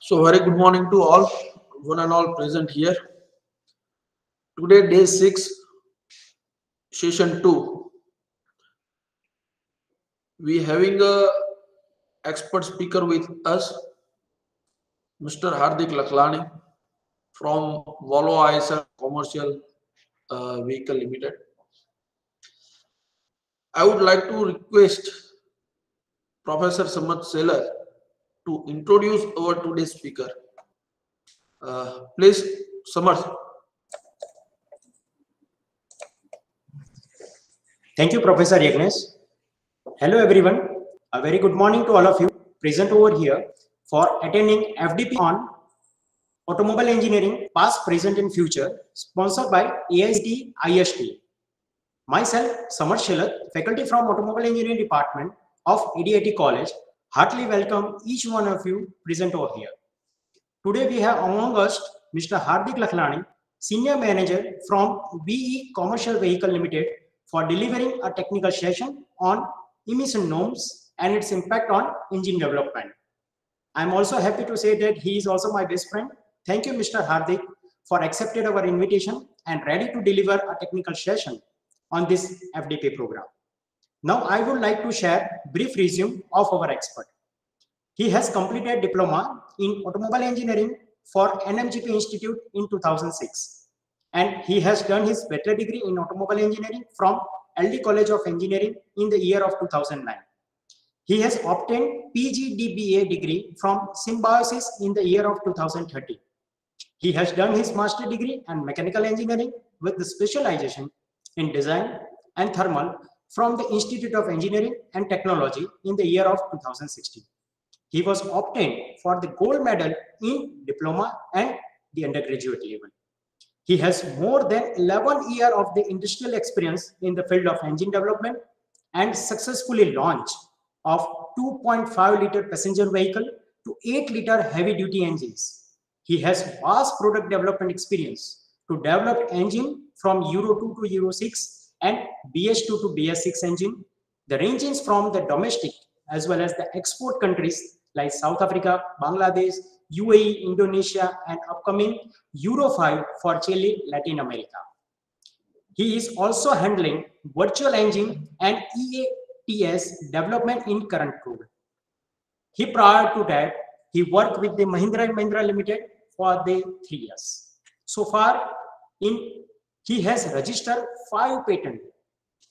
So very good morning to all, one and all present here. Today, day 6, session 2. We having a expert speaker with us, Mr. Hardik Lakhlani from Volvo ISR Commercial Vehicle Limited. I would like to request Professor Samat Sailor to introduce our today's speaker. Please, Samat. Thank you, Professor Yagnesh. Hello, everyone. A very good morning to all of you present over here for attending FDP on Automobile Engineering, Past, Present and Future, sponsored by ADIT IST. Myself, Samat Sailor, faculty from Automobile Engineering Department of ADIT College, heartily welcome each one of you present over here. Today we have among us Mr. Hardik Lakhlani, Senior Manager from BE Commercial Vehicle Limited, for delivering a technical session on emission norms and its impact on engine development. I'm also happy to say that he is also my best friend. Thank you, Mr. Hardik, for accepting our invitation and ready to deliver a technical session on this FDP program. Now, I would like to share a brief resume of our expert. He has completed diploma in automobile engineering for NMGP Institute in 2006. And he has done his bachelor degree in automobile engineering from LD College of Engineering in the year of 2009. He has obtained PGDBA degree from Symbiosis in the year of 2013. He has done his master degree in mechanical engineering with the specialization in design and thermal from the Institute of Engineering and Technology in the year of 2016. He was obtained for the gold medal in diploma and the undergraduate level. He has more than 11 years of the industrial experience in the field of engine development and successfully launched of 2.5 liter passenger vehicle to 8 liter heavy duty engines. He has vast product development experience to develop engine from Euro 2 to Euro 6 and BS2 to BS6 engine. The ranges from the domestic as well as the export countries like South Africa, Bangladesh, UAE, Indonesia, and upcoming Euro 5 for Chile, Latin America. He is also handling virtual engine and EATS development in current code. He prior to that, he worked with the Mahindra & Mahindra Limited for the 3 years. So far, he has registered 5 patents.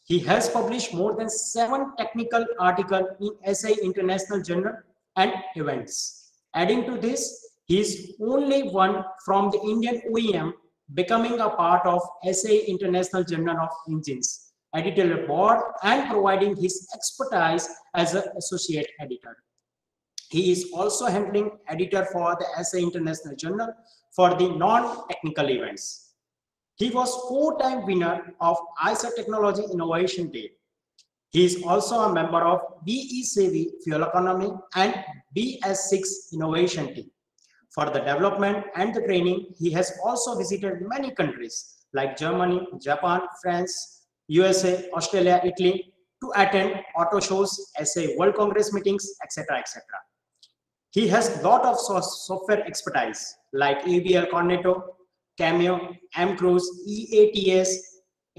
He has published more than 7 technical articles in SI International Journal and events. Adding to this, he is only one from the Indian OEM becoming a part of SA International Journal of Engines editorial board and providing his expertise as an associate editor. He is also handling editor for the SA International Journal for the non-technical events. He was 4-time winner of ISA Technology Innovation Day. He is also a member of BE-Savvy Fuel Economy and BS6 Innovation Team. For the development and the training, he has also visited many countries like Germany, Japan, France, USA, Australia, Italy to attend auto shows, SA World Congress meetings, etc. etc. He has a lot of software expertise like AVL Cornetto, Cameo, M-Cruise, EATS,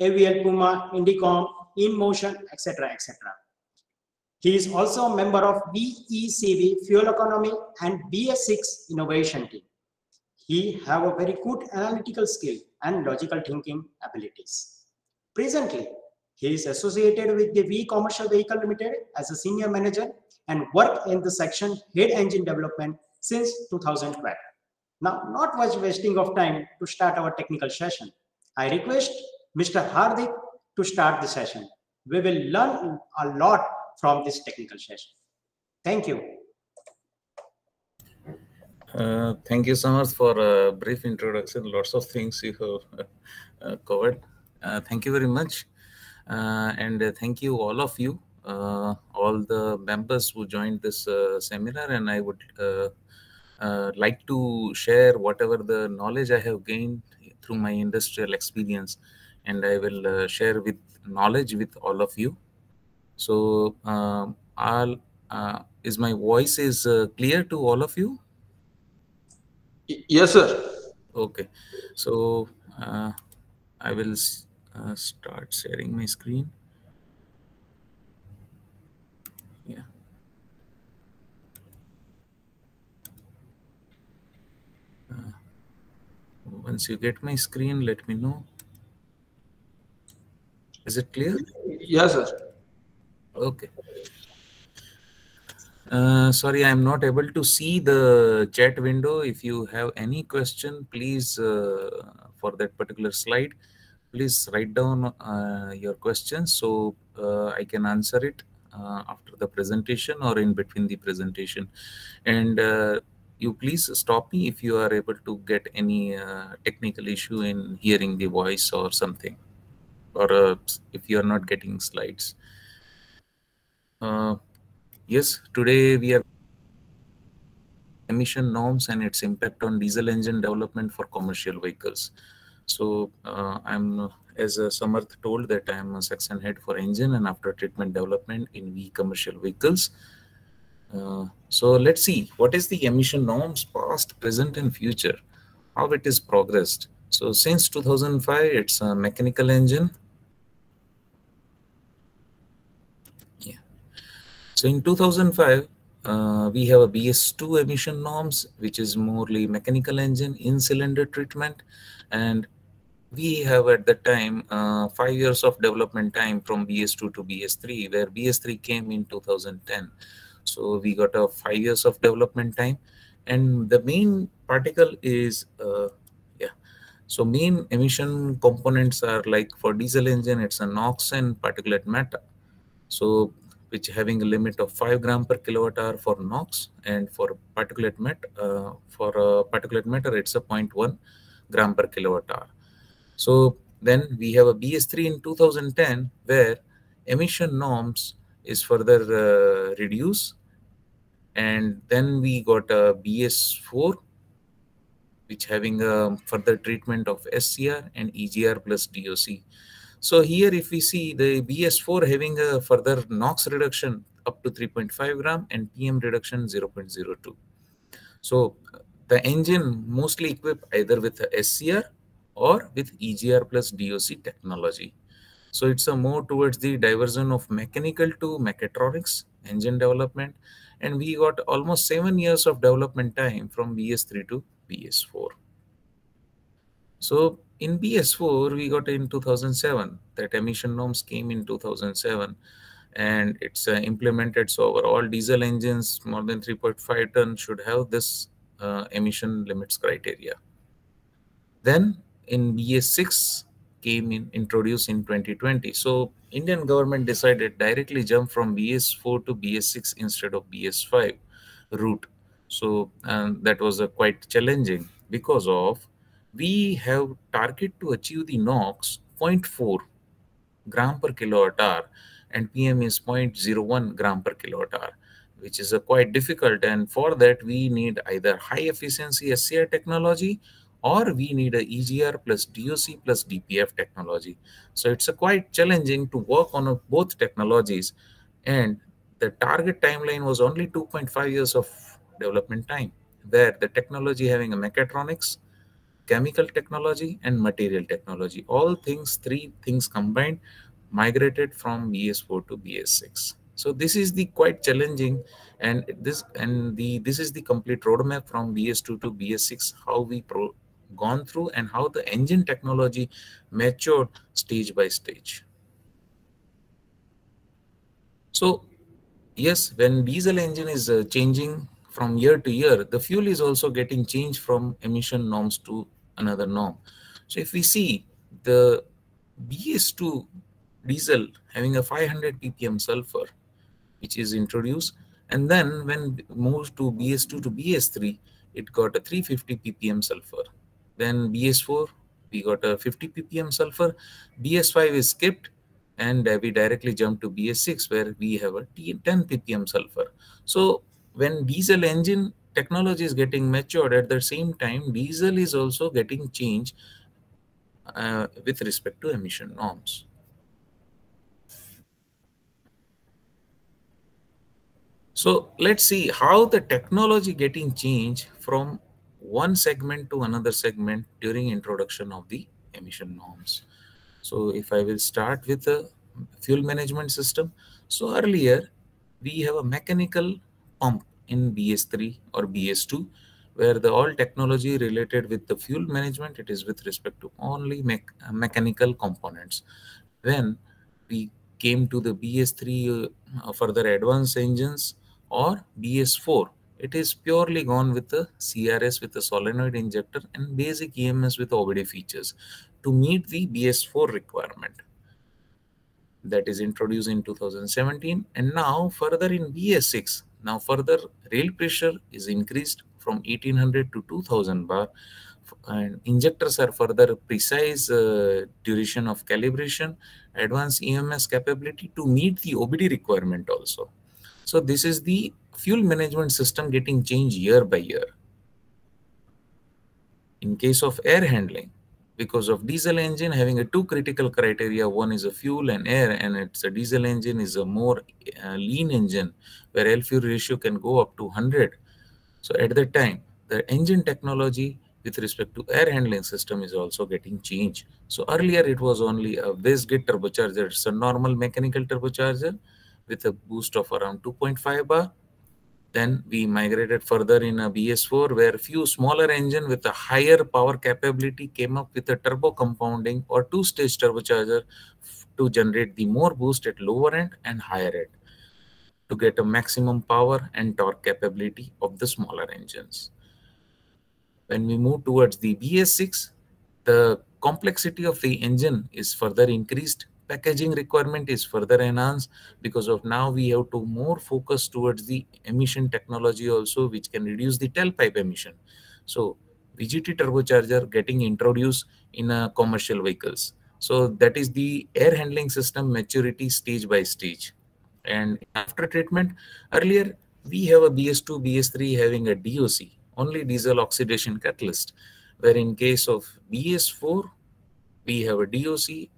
AVL Puma, Indicom, InMotion, etc. etc. He is also a member of BE-Savvy Fuel Economy and BS6 Innovation Team. He have a very good analytical skill and logical thinking abilities. Presently, he is associated with the VE Commercial Vehicle Limited as a senior manager and work in the section head engine development since 2012. Now, not much wasting of time to start our technical session. I request Mr. Hardik to start the session. We will learn a lot from this technical session. Thank you. Thank you so much for a brief introduction. Lots of things you have covered. Thank you very much. And thank you all of you, all the members who joined this seminar. And I would like to share whatever the knowledge I have gained through my industrial experience. And I will share with knowledge with all of you. So is my voice is clear to all of you? Yes, sir. Okay, so I will start sharing my screen. Yeah. Once you get my screen, let me know. Is it clear? Yes, sir. Okay. Sorry, I'm not able to see the chat window. If you have any question, please, for that particular slide, please write down your questions so I can answer it after the presentation or in between the presentation. And you please stop me if you are able to get any technical issue in hearing the voice or something, or if you are not getting slides. Yes, today we are emission norms and its impact on diesel engine development for commercial vehicles. So I'm, as Samarth told, that I'm a section head for engine and after treatment development in commercial vehicles. So let's see what is the emission norms, past, present, and future, how it is progressed. So since 2005, it's a mechanical engine. Yeah. So in 2005, we have a BS2 emission norms, which is morely mechanical engine in cylinder treatment. And we have at that time 5 years of development time from BS2 to BS3, where BS3 came in 2010. So we got a 5 years of development time. And the main particle is, yeah. So main emission components are like for diesel engine, it's a NOx and particulate matter. So which having a limit of 5 gram per kilowatt hour for NOx, and for particulate matter, it's a 0.1 gram per kilowatt hour. So then we have a BS3 in 2010 where emission norms is further reduced, and then we got a BS4 which having a further treatment of SCR and EGR plus DOC. So here if we see the BS4 having a further NOx reduction up to 3.5 gram and PM reduction 0.02. So the engine mostly equipped either with a SCR or with EGR plus DOC technology. So it's a more towards the diversion of mechanical to mechatronics engine development. And we got almost 7 years of development time from BS3 to BS4. So in BS4, we got in 2007, that emission norms came in 2007, and it's implemented. So our all diesel engines more than 3.5 ton should have this emission limits criteria. Then in BS6 came in introduced in 2020. So Indian government decided directly jump from BS4 to BS6 instead of BS5 route. So that was quite challenging because of we have target to achieve the NOx 0.4 gram per kilowatt hour and PM is 0.01 gram per kilowatt hour, which is quite difficult. And for that, we need either high efficiency SCR technology or we need a EGR plus DOC plus DPF technology. So it's quite challenging to work on both technologies. And the target timeline was only 2.5 years of development time, where the technology having a mechatronics, chemical technology and material technology, all things, three things combined, migrated from BS4 to BS6. So this is the quite challenging, and this is the complete roadmap from BS2 to BS6, how we gone through and how the engine technology matured stage by stage. So yes, when diesel engine is changing from year to year, the fuel is also getting changed from emission norms to another norm. So if we see the BS2 diesel having a 500 ppm sulfur, which is introduced, and then when moved to BS2 to BS3, it got a 350 ppm sulfur. Then BS4, we got a 50 ppm sulfur. BS5 is skipped, and we directly jump to BS6 where we have a 10 ppm sulfur. So when diesel engine technology is getting matured, at the same time diesel is also getting changed with respect to emission norms. So let's see how the technology getting changed from one segment to another segment during introduction of the emission norms. So if I will start with the fuel management system. So earlier we have a mechanical pump in BS3 or BS2, where the all technology related with the fuel management, it is with respect to only mechanical components. When we came to the BS3 further advanced engines or BS4, it is purely gone with the CRS with the solenoid injector and basic EMS with OBD features to meet the BS4 requirement that is introduced in 2017. And now further in BS6, now further rail pressure is increased from 1800 to 2000 bar, and injectors are further precise duration of calibration, advanced EMS capability to meet the OBD requirement also. So this is the fuel management system getting changed year by year. In case of air handling, because of diesel engine having a two critical criteria, one is a fuel and air, and it's a diesel engine is a more lean engine where L-fuel ratio can go up to 100. So at that time, the engine technology with respect to air handling system is also getting changed. So earlier it was only a wastegate turbocharger. It's a normal mechanical turbocharger with a boost of around 2.5 bar. Then we migrated further in a BS4, where few smaller engine with a higher power capability came up with a turbo compounding or two-stage turbocharger to generate the more boost at lower end and higher end to get a maximum power and torque capability of the smaller engines. When we move towards the BS6, the complexity of the engine is further increased. Packaging requirement is further enhanced because of now we have to more focus towards the emission technology also, which can reduce the tailpipe emission. So VGT turbocharger getting introduced in commercial vehicles. So that is the air handling system maturity stage by stage. And after treatment, earlier we have a BS2, BS3 having a DOC, only diesel oxidation catalyst, where in case of BS4, we have a DOC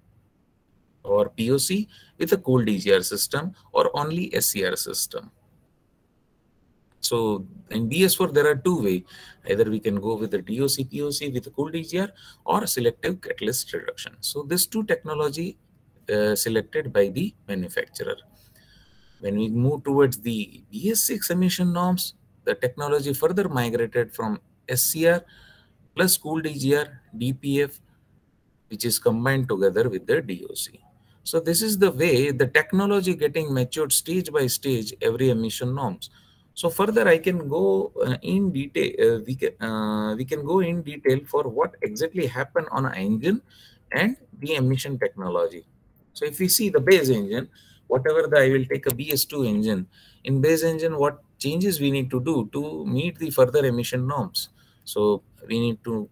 or POC with a cooled EGR system or only SCR system. So in BS4, there are two ways. Either we can go with the DOC, POC with a cooled EGR or selective catalyst reduction. So this two technology selected by the manufacturer. When we move towards the BS6 emission norms, the technology further migrated from SCR plus cooled EGR, DPF, which is combined together with the DOC. So this is the way the technology getting matured stage by stage every emission norms. So further I can go in detail, we can go in detail for what exactly happened on an engine and the emission technology. So if we see the base engine, whatever I will take a BS2 engine, in base engine what changes we need to do to meet the further emission norms. So we need to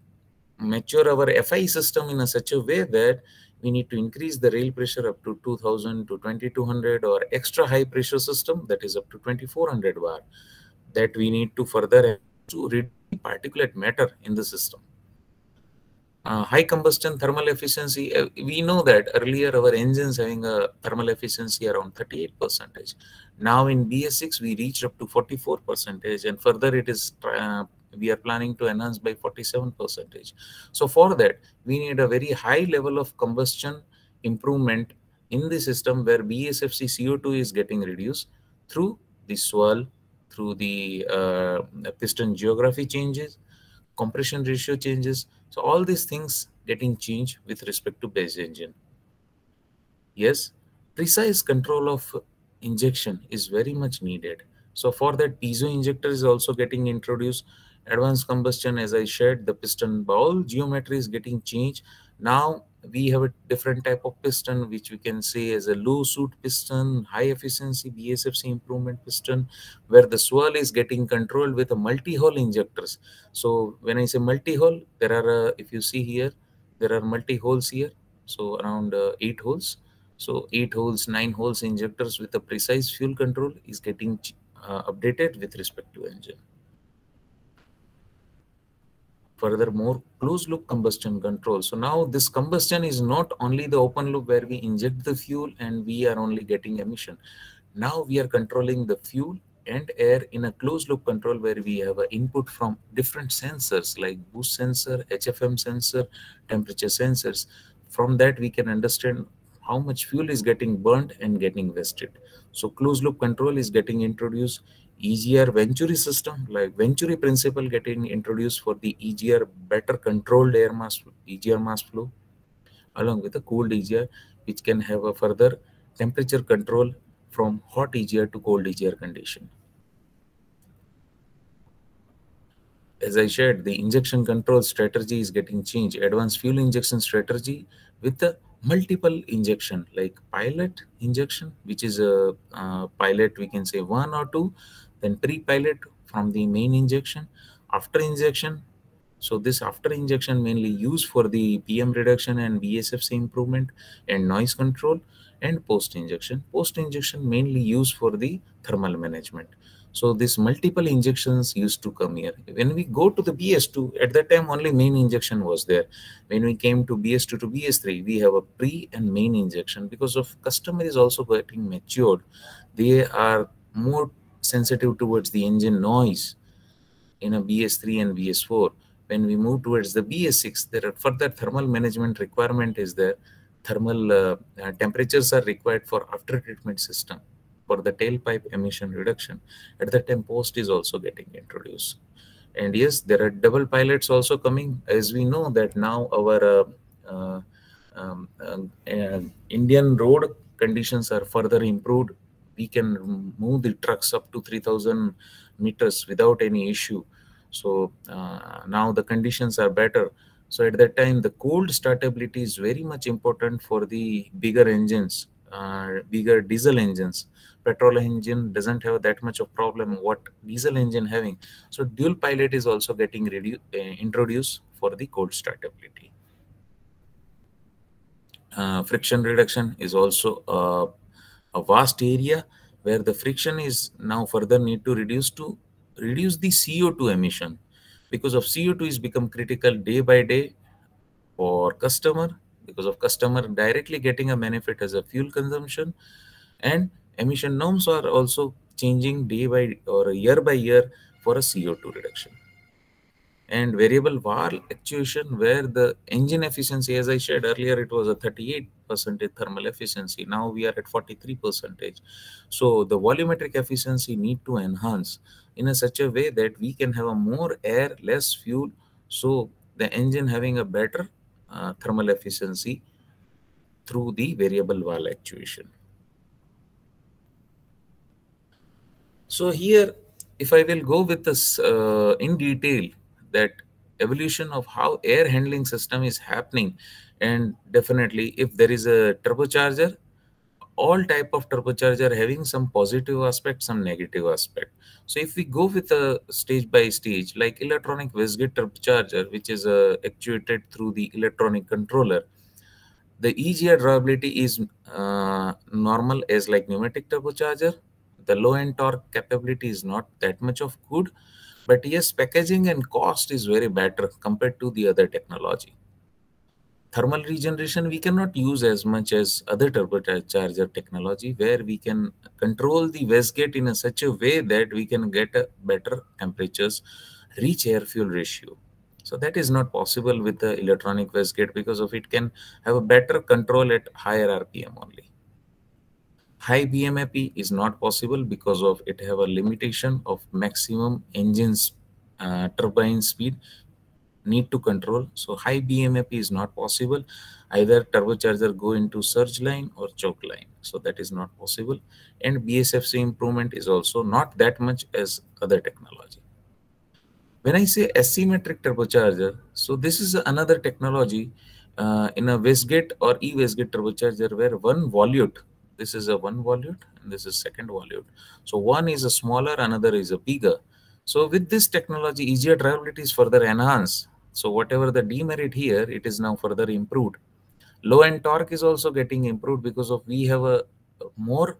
mature our FI system in such a way that we need to increase the rail pressure up to 2000 to 2200 or extra high pressure system that is up to 2400 bar, that we need to further to reduce particulate matter in the system. High combustion thermal efficiency, we know that earlier our engines having a thermal efficiency around 38%. Now in BS6 we reached up to 44%, and further it is we are planning to enhance by 47%. So for that, we need a very high level of combustion improvement in the system where BSFC CO2 is getting reduced through the swirl, through the piston geography changes, compression ratio changes. So all these things getting changed with respect to base engine. Yes, precise control of injection is very much needed. So for that, piezo injector is also getting introduced. Advanced combustion, as I shared, the piston bowl geometry is getting changed. Now we have a different type of piston, which we can say as a low suit piston, high efficiency BSFC improvement piston, where the swirl is getting controlled with a multi-hole injectors. So when I say multi-hole, there are, if you see here, there are multi-holes here. So around 8 holes. So 8 holes, 9 holes injectors with a precise fuel control is getting updated with respect to engine. Furthermore, closed loop combustion control. So now this combustion is not only the open loop where we inject the fuel and we are only getting emission. Now we are controlling the fuel and air in a closed loop control where we have an input from different sensors like boost sensor, HFM sensor, temperature sensors. From that, we can understand how much fuel is getting burnt and getting wasted. So closed loop control is getting introduced. EGR Venturi system, like Venturi principle getting introduced for the EGR better controlled air mass, EGR mass flow, along with a cooled EGR, which can have a further temperature control from hot EGR to cold EGR condition. As I shared, the injection control strategy is getting changed. Advanced fuel injection strategy with a multiple injection, like pilot injection, which is a pilot, we can say 1 or 2, then pre-pilot from the main injection, after injection. So this after injection mainly used for the PM reduction and BSFC improvement and noise control, and post injection. Post injection mainly used for the thermal management. So this multiple injections used to come here. When we go to the BS2, at that time only main injection was there. When we came to BS2 to BS3, we have a pre and main injection. Because of customer is also getting matured, they are more sensitive towards the engine noise in a BS3 and BS4. When we move towards the BS6, there are further thermal management requirement is there. Thermal temperatures are required for after treatment system for the tailpipe emission reduction. At that time, post is also getting introduced. And yes, there are double pilots also coming. As we know that now our Indian road conditions are further improved. We can move the trucks up to 3,000 meters without any issue. So now the conditions are better. So at that time, the cold startability is very much important for the bigger engines, bigger diesel engines. Petrol engine doesn't have that much of problem what diesel engine having. So dual pilot is also getting introduced for the cold startability. Friction reduction is also a vast area where the friction is now further need to reduce the CO2 emission, because of CO2 is become critical day by day for customer, because of customer directly getting a benefit as a fuel consumption, and emission norms are also changing day by or year by year for a CO2 reduction. And variable valve actuation, where the engine efficiency, as I shared earlier, it was a 38% thermal efficiency. Now we are at 43%. So the volumetric efficiency need to enhance in a such a way that we can have a more air, less fuel. So the engine having a better thermal efficiency through the variable valve actuation. So here, if I will go with this in detail, that evolution of how air handling system is happening, and definitely if there is a turbocharger, all type of turbocharger having some positive aspect, some negative aspect. So if we go with a stage by stage, like electronic wastegate turbocharger, which is actuated through the electronic controller, the EGR durability is normal as like pneumatic turbocharger. The low end torque capability is not that much of good, but yes, packaging and cost is very better compared to the other technology. Thermal regeneration we cannot use as much as other turbocharger technology, where we can control the wastegate in a such a way that we can get a better temperatures, reach air fuel ratio. So that is not possible with the electronic wastegate, because of it can have a better control at higher RPM only. High BMAP is not possible because of it have a limitation of maximum engines turbine speed need to control. So high BMAP is not possible. Either turbocharger go into surge line or choke line. So that is not possible. And BSFC improvement is also not that much as other technology. When I say asymmetric turbocharger, so this is another technology in a wastegate or e-wastegate turbocharger where one volute, this is a one volute and this is second volute. So one is a smaller, another is a bigger. So with this technology, EGR durability is further enhanced. So whatever the demerit here, it is now further improved. Low end torque is also getting improved because of we have a more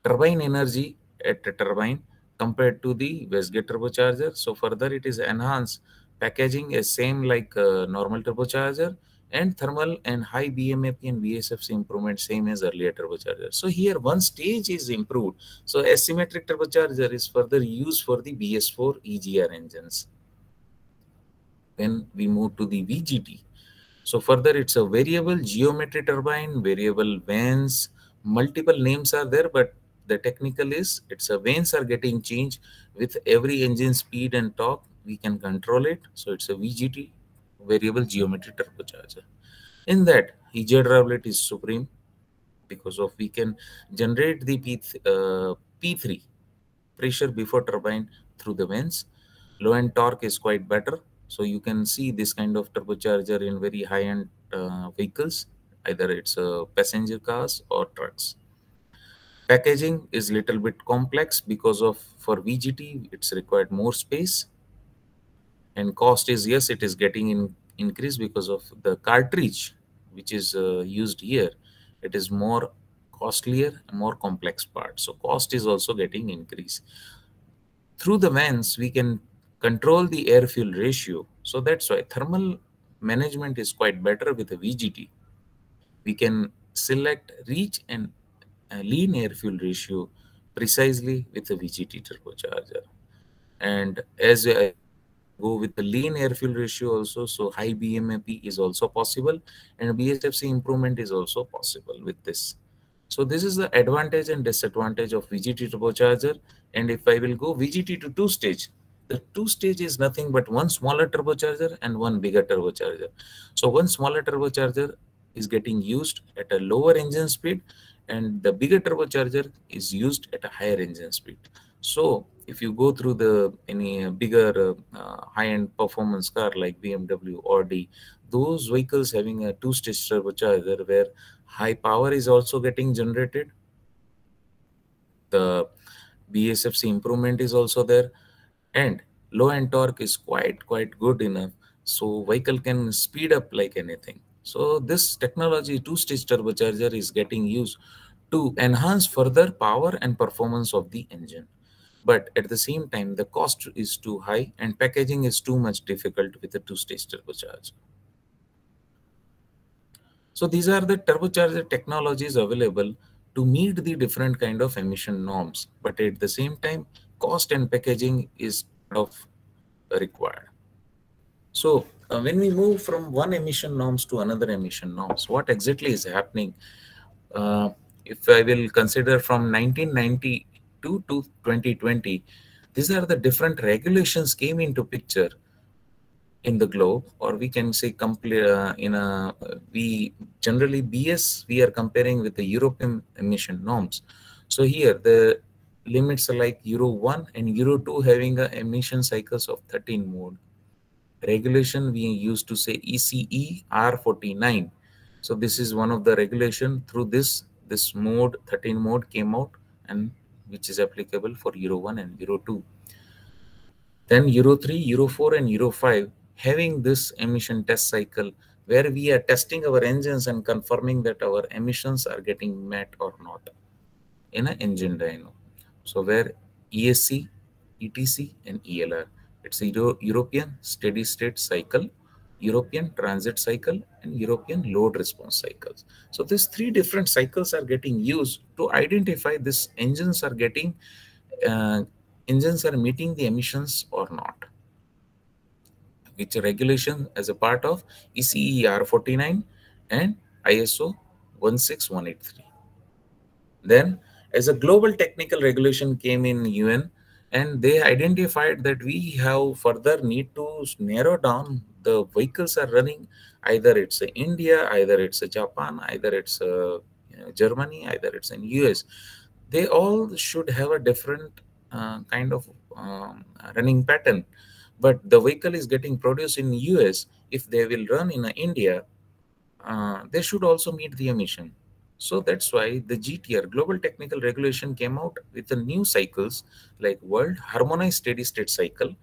turbine energy at the turbine compared to the wastegate turbocharger. So further it is enhanced. Packaging is same like normal turbocharger, and thermal and high BMAP and VSFC improvement same as earlier turbocharger. So here one stage is improved. So asymmetric turbocharger is further used for the BS4 EGR engines. When we move to the VGT, so further it's a variable geometry turbine, variable vanes, multiple names are there, but the technical is it's a vanes are getting changed with every engine speed and torque. We can control it. So it's a VGT, variable geometry turbocharger. In that, EGR durability is supreme because of we can generate the P3 pressure before turbine through the vanes. Low end torque is quite better. So you can see this kind of turbocharger in very high-end vehicles, either it's passenger cars or trucks. Packaging is little bit complex because of for VGT it's required more space, and cost is, yes, it is getting increased because of the cartridge which is used here. It is more costlier, more complex part. So cost is also getting increased. Through the vents, we can control the air-fuel ratio. So that's why thermal management is quite better with a VGT. We can select, reach, and lean air-fuel ratio precisely with a VGT turbocharger. And as I go with the lean air-fuel ratio also, so high BMAP is also possible, and BSFC improvement is also possible with this. So this is the advantage and disadvantage of VGT turbocharger. And if I will go VGT to two-stage, the two-stage is nothing but one smaller turbocharger and one bigger turbocharger. So one smaller turbocharger is getting used at a lower engine speed, and the bigger turbocharger is used at a higher engine speed. So if you go through any bigger high-end performance car like BMW, Audi, those vehicles having a two-stage turbocharger where high power is also getting generated, the BSFC improvement is also there, and low end torque is quite good enough, so vehicle can speed up like anything. So this technology, two-stage turbocharger, is getting used to enhance further power and performance of the engine. But at the same time, the cost is too high and packaging is too much difficult with a two-stage turbocharger. So these are the turbocharger technologies available to meet the different kind of emission norms. But at the same time, cost and packaging is required. So when we move from one emission norms to another emission norms, what exactly is happening? If I will consider from 1992 to 2020, these are the different regulations came into picture in the globe, or we can say we generally BS we are comparing with the European emission norms. So here the limits are like Euro 1 and Euro 2 having a emission cycles of 13 mode. Regulation we used to say ECE R49. So this is one of the regulation. Through this mode 13 mode came out, and which is applicable for Euro 1 and Euro 2. Then Euro 3, Euro 4 and Euro 5 having this emission test cycle where we are testing our engines and confirming that our emissions are getting met or not in an engine dyno. So where ESC, ETC and ELR, it's a European steady state cycle, European transit cycle and European load response cycles. So these three different cycles are getting used to identify this engines are getting engines are meeting the emissions or not, which regulation as a part of ECE R49 and ISO 16183. Then as a global technical regulation came in UN, and they identified that we have further need to narrow down the vehicles are running, either it's India, either it's Japan, either it's Germany, either it's in US. They all should have a different kind of running pattern. But the vehicle is getting produced in US. If they will run in India, they should also meet the emission. So that's why the GTR, Global Technical Regulation, came out with the new cycles like World Harmonized Steady State Cycle,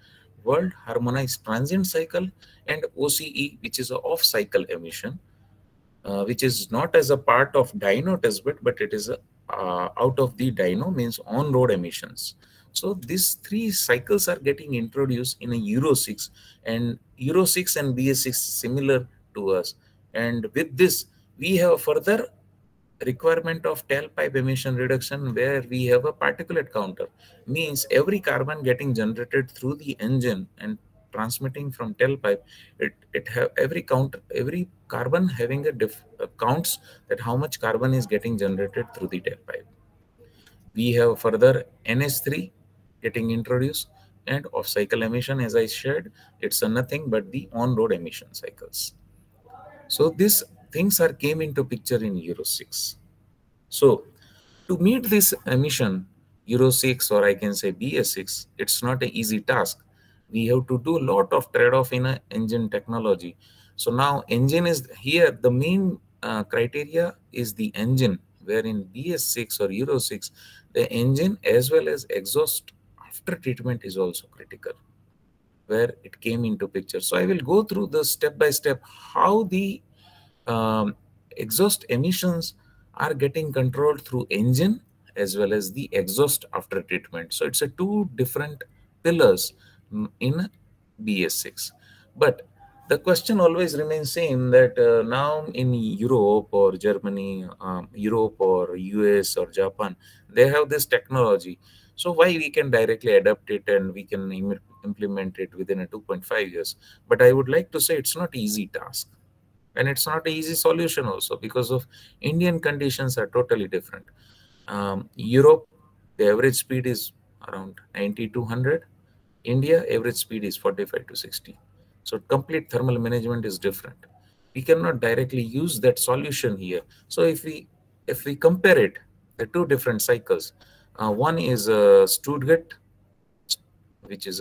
World Harmonized Transient Cycle, and OCE, which is an off-cycle emission, which is not as a part of dyno testbed, but it is out of the dyno, means on-road emissions. So these three cycles are getting introduced in a Euro 6, and Euro 6 and BS6 similar to us. And with this, we have further requirement of tailpipe emission reduction, where we have a particulate counter. Means every carbon getting generated through the engine and transmitting from tailpipe, it have every carbon having a counts that how much carbon is getting generated through the tailpipe. We have further NH3 getting introduced, and off cycle emission, as I shared, it's nothing but the on-road emission cycles. So these things are came into picture in Euro 6. So to meet this emission, Euro 6, or I can say BS6, it's not an easy task. We have to do a lot of trade-off in a engine technology. So now engine is here, the main criteria is the engine, where in BS6 or Euro 6, the engine as well as exhaust after treatment is also critical, where it came into picture. So I will go through the step by step how the exhaust emissions are getting controlled through engine as well as the exhaust after treatment. So it's a two different pillars in BS6. But the question always remains same, that now in Europe or Germany, Europe or US or Japan, they have this technology. So why we can directly adapt it and we can implement it within a 2.5 years? But I would like to say it's not easy task. And it's not an easy solution also, because of Indian conditions are totally different. Europe, the average speed is around 90 to 100. India, average speed is 45 to 60. So complete thermal management is different. We cannot directly use that solution here. So if we compare it, the two different cycles, one is Stuttgart, which is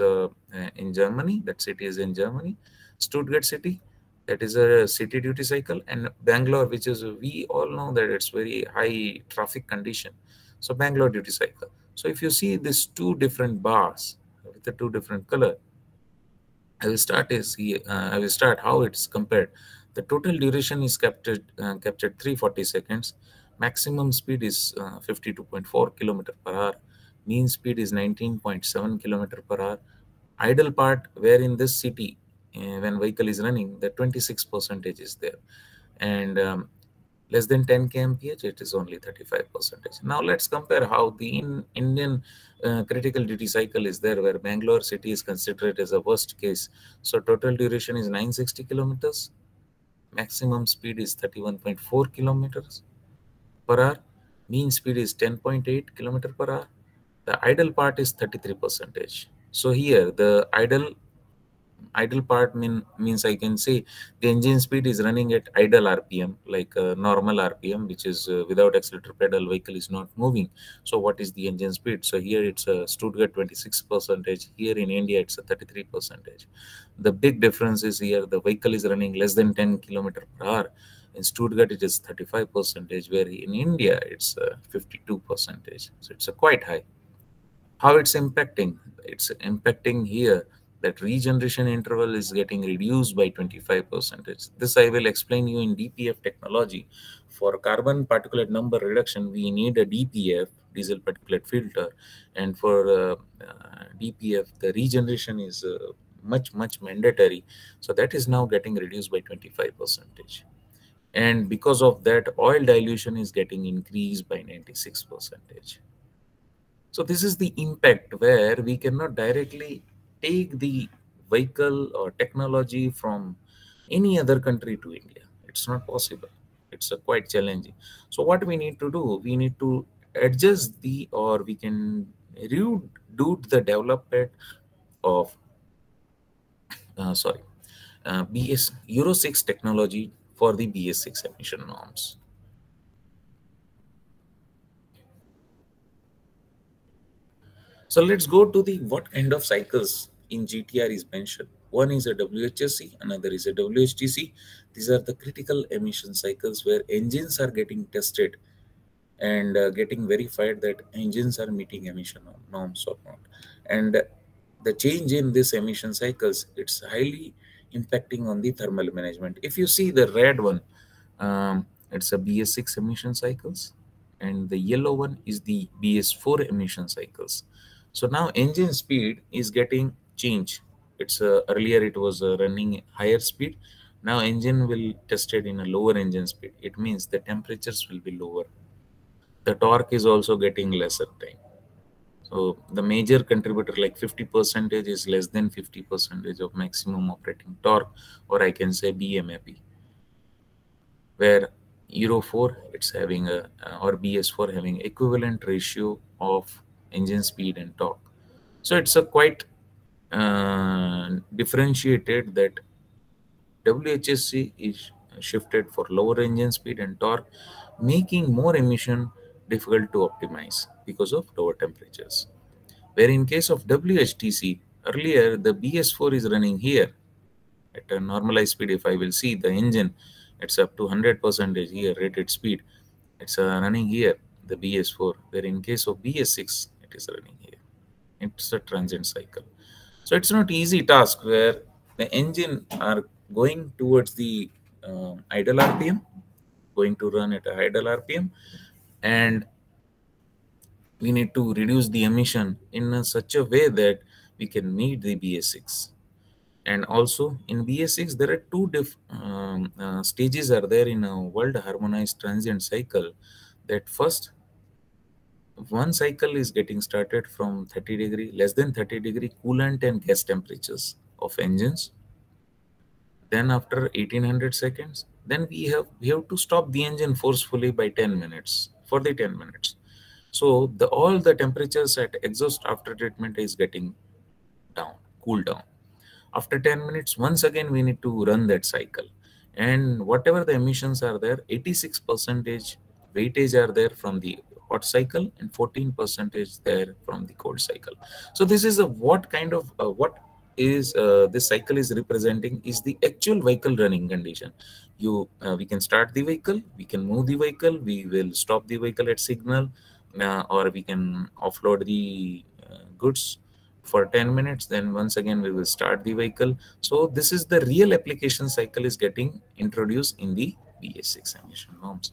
in Germany. That city is in Germany. Stuttgart city, that is a city duty cycle, and Bangalore, which is, we all know that it's very high traffic condition. So Bangalore duty cycle. So if you see these two different bars with the two different color, I will start how it's compared. The total duration is captured 340 seconds. Maximum speed is 52.4 kilometer per hour. Mean speed is 19.7 kilometer per hour. Idle part, where in this city, when vehicle is running, the 26% is there. And less than 10 kmph, it is only 35%. Now let's compare how the Indian critical duty cycle is there, where Bangalore city is considered as a worst case. So total duration is 960 kilometers. Maximum speed is 31.4 kilometers per hour. Mean speed is 10.8 kilometer per hour. The idle part is 33%. So here the idle part means I can say the engine speed is running at idle RPM, like normal RPM, which is without accelerator pedal, vehicle is not moving. So what is the engine speed? So here it's Stuttgart 26%. Here in India it's a 33%. The big difference is here the vehicle is running less than 10 kilometer per hour. In Stuttgart it is 35%, where in India it's 52%. So it's quite high. How it's impacting? It's impacting here that regeneration interval is getting reduced by 25%. This I will explain you in DPF technology. For carbon particulate number reduction, we need a DPF, diesel particulate filter, and for DPF, the regeneration is much mandatory. So that is now getting reduced by 25%. And because of that, oil dilution is getting increased by 96%. So this is the impact, where we cannot directly take the vehicle or technology from any other country to India. It's not possible. It's quite challenging. So what we need to do, we need to adjust or we can do the development of BS Euro 6 technology for the BS6 emission norms. So let's go to the what kind of cycles in GTR is mentioned. One is a WHSC, another is a WHTC. These are the critical emission cycles where engines are getting tested and getting verified that engines are meeting emission norms or not. And the change in this emission cycles, it's highly impacting on the thermal management. If you see the red one, it's a BS6 emission cycles, and the yellow one is the BS4 emission cycles. So now engine speed is getting changed. It's earlier it was running higher speed. Now engine will tested in a lower engine speed. It means the temperatures will be lower. The torque is also getting lesser time. So the major contributor, like 50% is less than 50% of maximum operating torque, or I can say BMAP, where Euro 4 it's having a or BS4 having equivalent ratio of engine speed and torque. So it's a quite differentiated that WHSC is shifted for lower engine speed and torque, making more emission difficult to optimize because of lower temperatures. Where in case of WHTC, earlier the BS4 is running here at a normalized speed. If I will see the engine, it's up to 100% here rated speed. It's running here, the BS4, where in case of BS6, it is running here. It's a transient cycle. So it's not easy task where the engine are going towards the idle RPM, going to run at a idle RPM, and we need to reduce the emission in such a way that we can meet the BS6. And also in BS6, there are two stages are there in a world harmonized transient cycle. That first, one cycle is getting started from 30 degree, less than 30 degree coolant and gas temperatures of engines. Then after 1800 seconds, then we have to stop the engine forcefully by 10 minutes, for the 10 minutes. So all the temperatures at exhaust after treatment is getting down, cool down. After 10 minutes, once again, we need to run that cycle. And whatever the emissions are there, 86% weightage are there from the hot cycle and 14% there from the cold cycle. So this is what kind of, what is this cycle is representing is the actual vehicle running condition. We can start the vehicle, we can move the vehicle, we will stop the vehicle at signal, or we can offload the goods for 10 minutes, then once again we will start the vehicle. So this is the real application cycle is getting introduced in the BS6 emission norms.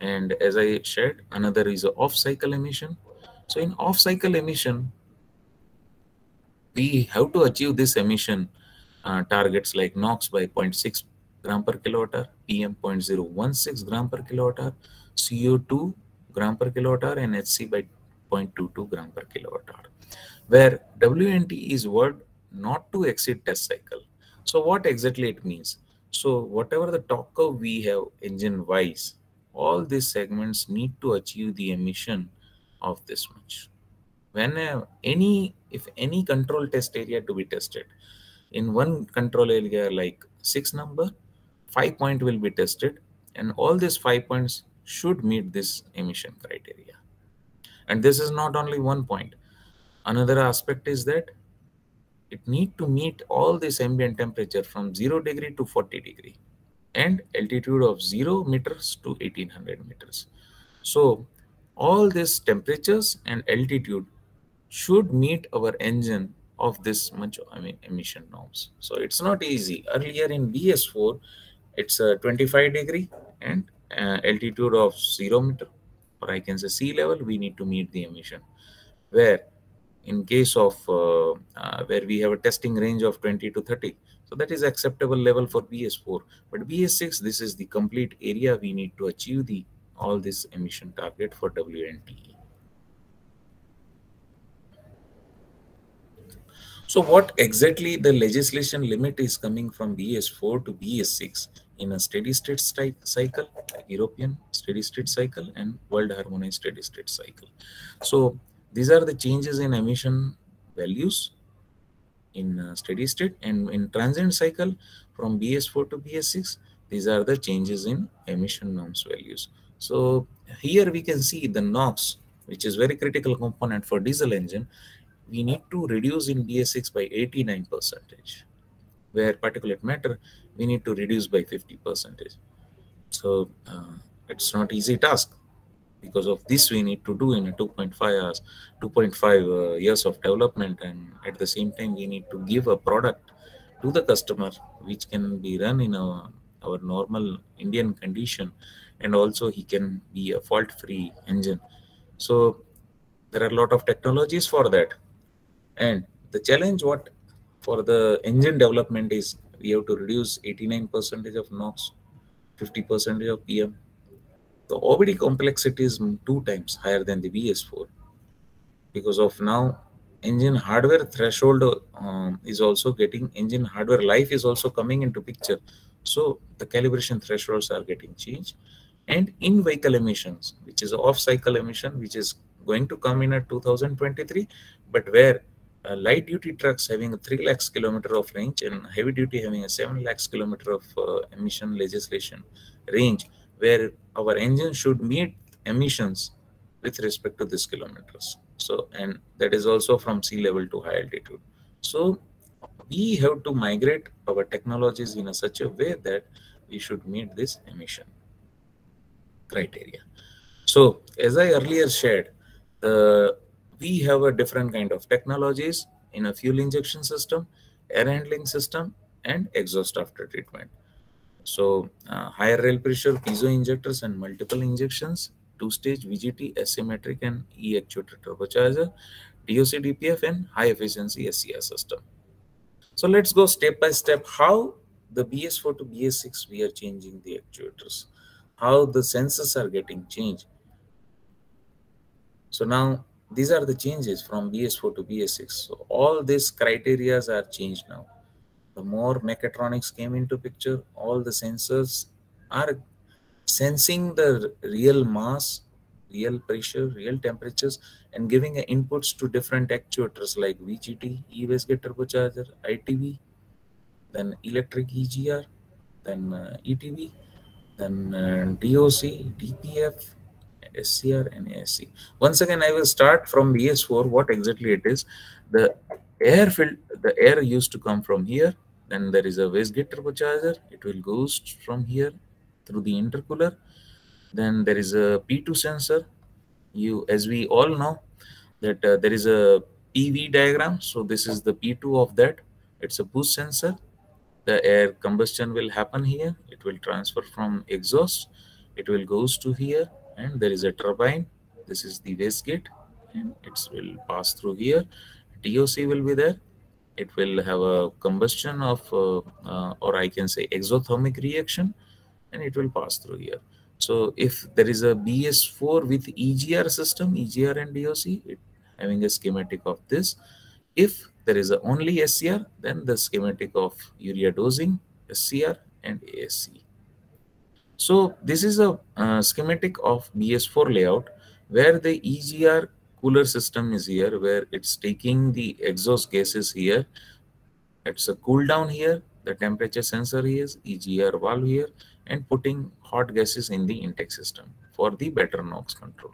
And as I shared, another is off-cycle emission. So in off-cycle emission, we have to achieve this emission targets like NOx by 0.6 gram per kilowatt-hour, PM 0.016 gram per kilowatt-hour, CO2 gram per kilowatt-hour, and HC by 0.22 gram per kilowatt-hour, where WNT is word not to exceed test cycle. So what exactly it means? So whatever the torque curve we have engine wise, all these segments need to achieve the emission of this much. When if any control test area to be tested, in one control area like 6 number, 5 point will be tested, and all these 5 points should meet this emission criteria. And this is not only 1 point. Another aspect is that it need to meet all this ambient temperature from 0 degree to 40 degree and altitude of 0 meters to 1800 meters. So all these temperatures and altitude should meet our engine of this much, emission norms. So it's not easy. Earlier in BS4, it's a 25 degree and altitude of 0 meter, or I can say sea level, we need to meet the emission. Where in case of where we have a testing range of 20 to 30, so that is acceptable level for BS4. But BS6, this is the complete area we need to achieve all this emission target for WNTE. So what exactly the legislation limit is coming from BS4 to BS6 in a steady state cycle, European steady state cycle and world harmonized steady state cycle. So these are the changes in emission values in steady state, and in transient cycle from BS4 to BS6, these are the changes in emission norms values. So here we can see the NOx, which is very critical component for diesel engine, we need to reduce in BS6 by 89%, where particulate matter we need to reduce by 50%. So it's not easy task. Because of this, we need to do in a 2.5 years of development, and at the same time, we need to give a product to the customer which can be run in our normal Indian condition, and also he can be a fault-free engine. So there are a lot of technologies for that, and the challenge what for the engine development is we have to reduce 89% of NOx, 50% of PM. The OBD complexity is 2 times higher than the BS4 because of now engine hardware threshold is also getting, engine hardware life is also coming into picture. So the calibration thresholds are getting changed. And in-vehicle emissions, which is off-cycle emission, which is going to come in at 2023, but where light duty trucks having a 3 lakhs kilometer of range and heavy duty having a 7 lakhs kilometer of emission legislation range, where our engine should meet emissions with respect to these kilometers. So, and that is also from sea level to high altitude. So we have to migrate our technologies in such a way that we should meet this emission criteria. So as I earlier shared, we have a different kind of technologies in a fuel injection system, air handling system, and exhaust after treatment. So higher rail pressure, piezo injectors and multiple injections, 2-stage VGT, asymmetric and E-actuator turbocharger, DOC DPF and high efficiency SCR system. So let's go step by step how the BS4 to BS6 we are changing the actuators, how the sensors are getting changed. So now these are the changes from BS4 to BS6. So all these criteria are changed now. The more mechatronics came into picture, all the sensors are sensing the real mass, real pressure, real temperatures, and giving inputs to different actuators like VGT, E-wastegate turbocharger, ITV, then electric EGR, then ETV, then DOC, DPF, SCR, and ASC. Once again, I will start from BS4, what exactly it is. The air used to come from here. Then there is a wastegate turbocharger. It will go from here through the intercooler. Then there is a P2 sensor. As we all know, that there is a PV diagram. So this is the P2 of that. It's a boost sensor. The air combustion will happen here. It will transfer from exhaust. It will goes to here, and there is a turbine. This is the wastegate, and it will pass through here. DOC will be there. It will have a combustion of, or I can say exothermic reaction, and it will pass through here. So if there is a BS4 with EGR system, EGR and DOC, having a schematic of this. If there is only SCR, then the schematic of urea dosing, SCR and ASC. So this is a schematic of BS4 layout where the EGR cooler system is here, where it's taking the exhaust gases here. It's a cool down here, the temperature sensor here, EGR valve here, and putting hot gases in the intake system for the better NOx control.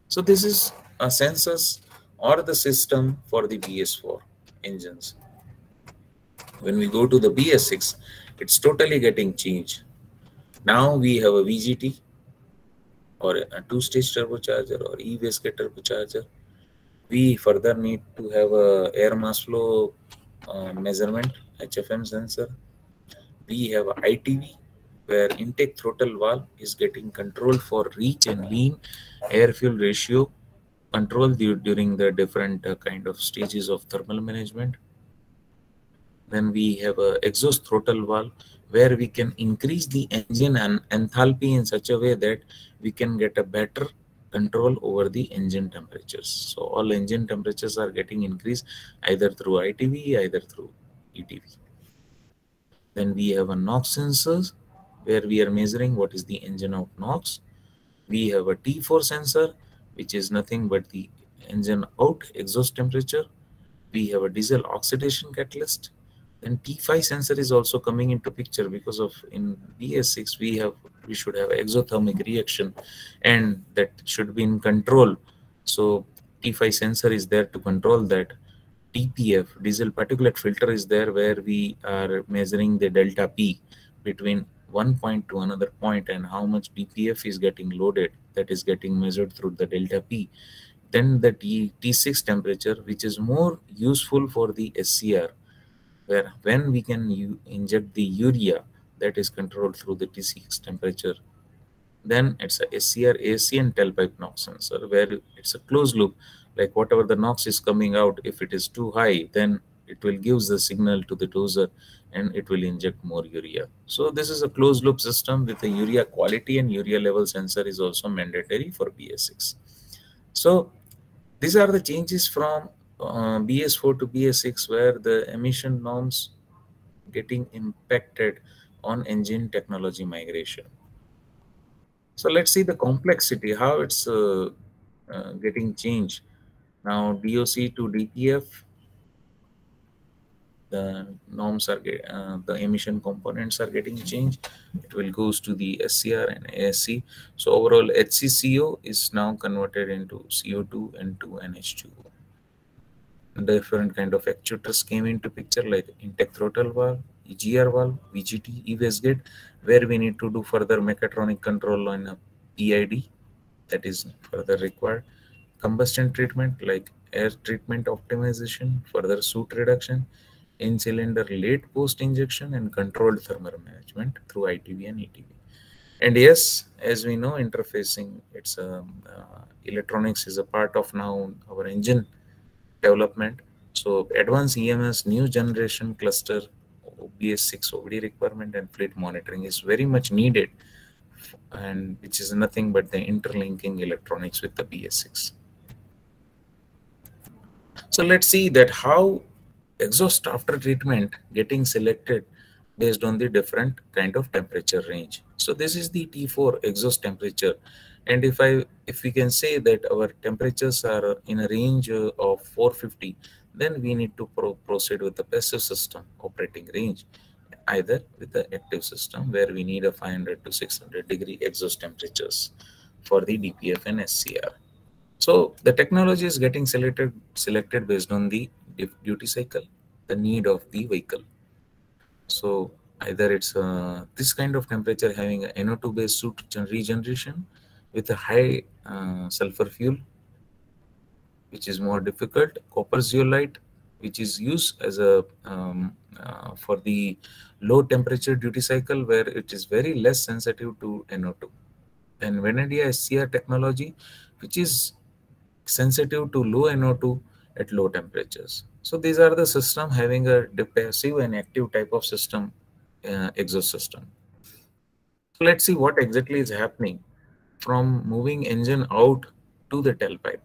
So this is a sensors or the system for the BS4 engines. When we go to the BS6, it's totally getting changed. Now we have a VGT or a 2-stage turbocharger or E-wastegate turbocharger. We further need to have a air mass flow measurement, HFM sensor. We have a ITV where intake throttle valve is getting controlled for reach and lean air fuel ratio control during the different kind of stages of thermal management. Then we have a exhaust throttle valve where we can increase the engine and enthalpy in such a way that we can get a better control over the engine temperatures. So all engine temperatures are getting increased either through ITV, either through ETV. Then we have a NOx sensors where we are measuring what is the engine out NOx. We have a T4 sensor, which is nothing but the engine out exhaust temperature. We have a diesel oxidation catalyst. Then T5 sensor is also coming into picture because of in BS6 we should have exothermic reaction, and that should be in control. So T5 sensor is there to control that. DPF, diesel particulate filter, is there where we are measuring the delta P between one point to another point and how much DPF is getting loaded. That is getting measured through the delta P. Then the T6 temperature, which is more useful for the SCR, where when we can inject the urea, that is controlled through the T6 temperature. Then it's a SCR, ASC and tailpipe NOx sensor where it's a closed loop, like whatever the NOx is coming out, if it is too high, then it will give the signal to the doser and it will inject more urea. So this is a closed loop system with the urea quality, and urea level sensor is also mandatory for BS6. So these are the changes from BS4 to BS6, where the emission norms getting impacted on engine technology migration. So let's see the complexity, how it's getting changed. Now DOC to DPF, the norms are the emission components are getting changed. It will goes to the SCR and ASC. So overall HCCO is now converted into CO2, N2, and H2O. Different kind of actuators came into picture, like intake throttle valve, EGR valve, VGT, e-wastegate, where we need to do further mechatronic control on a PID that is further required. Combustion treatment like air treatment optimization, further soot reduction, in-cylinder late post injection, and controlled thermal management through ITV and ETV. And yes, as we know, interfacing, it's electronics is a part of now our engine development. So advanced EMS new generation cluster BS6 OBD requirement and fleet monitoring is very much needed, and which is nothing but the interlinking electronics with the BS6. So let's see that how exhaust after treatment getting selected based on the different kind of temperature range. So this is the T4 exhaust temperature, and if we can say that our temperatures are in a range of 450, then we need to proceed with the passive system operating range, either with the active system where we need a 500 to 600 degree exhaust temperatures for the DPF and SCR. So the technology is getting selected based on the duty cycle, the need of the vehicle. So either it's this kind of temperature having a NO2 based soot regeneration with a high sulfur fuel, which is more difficult, copper zeolite, which is used as a for the low temperature duty cycle where it is very less sensitive to NO2, and vanadium SCR technology, which is sensitive to low NO2 at low temperatures. So these are the system having a passive and active type of system, exhaust system. So let's see what exactly is happening from moving engine out to the tailpipe.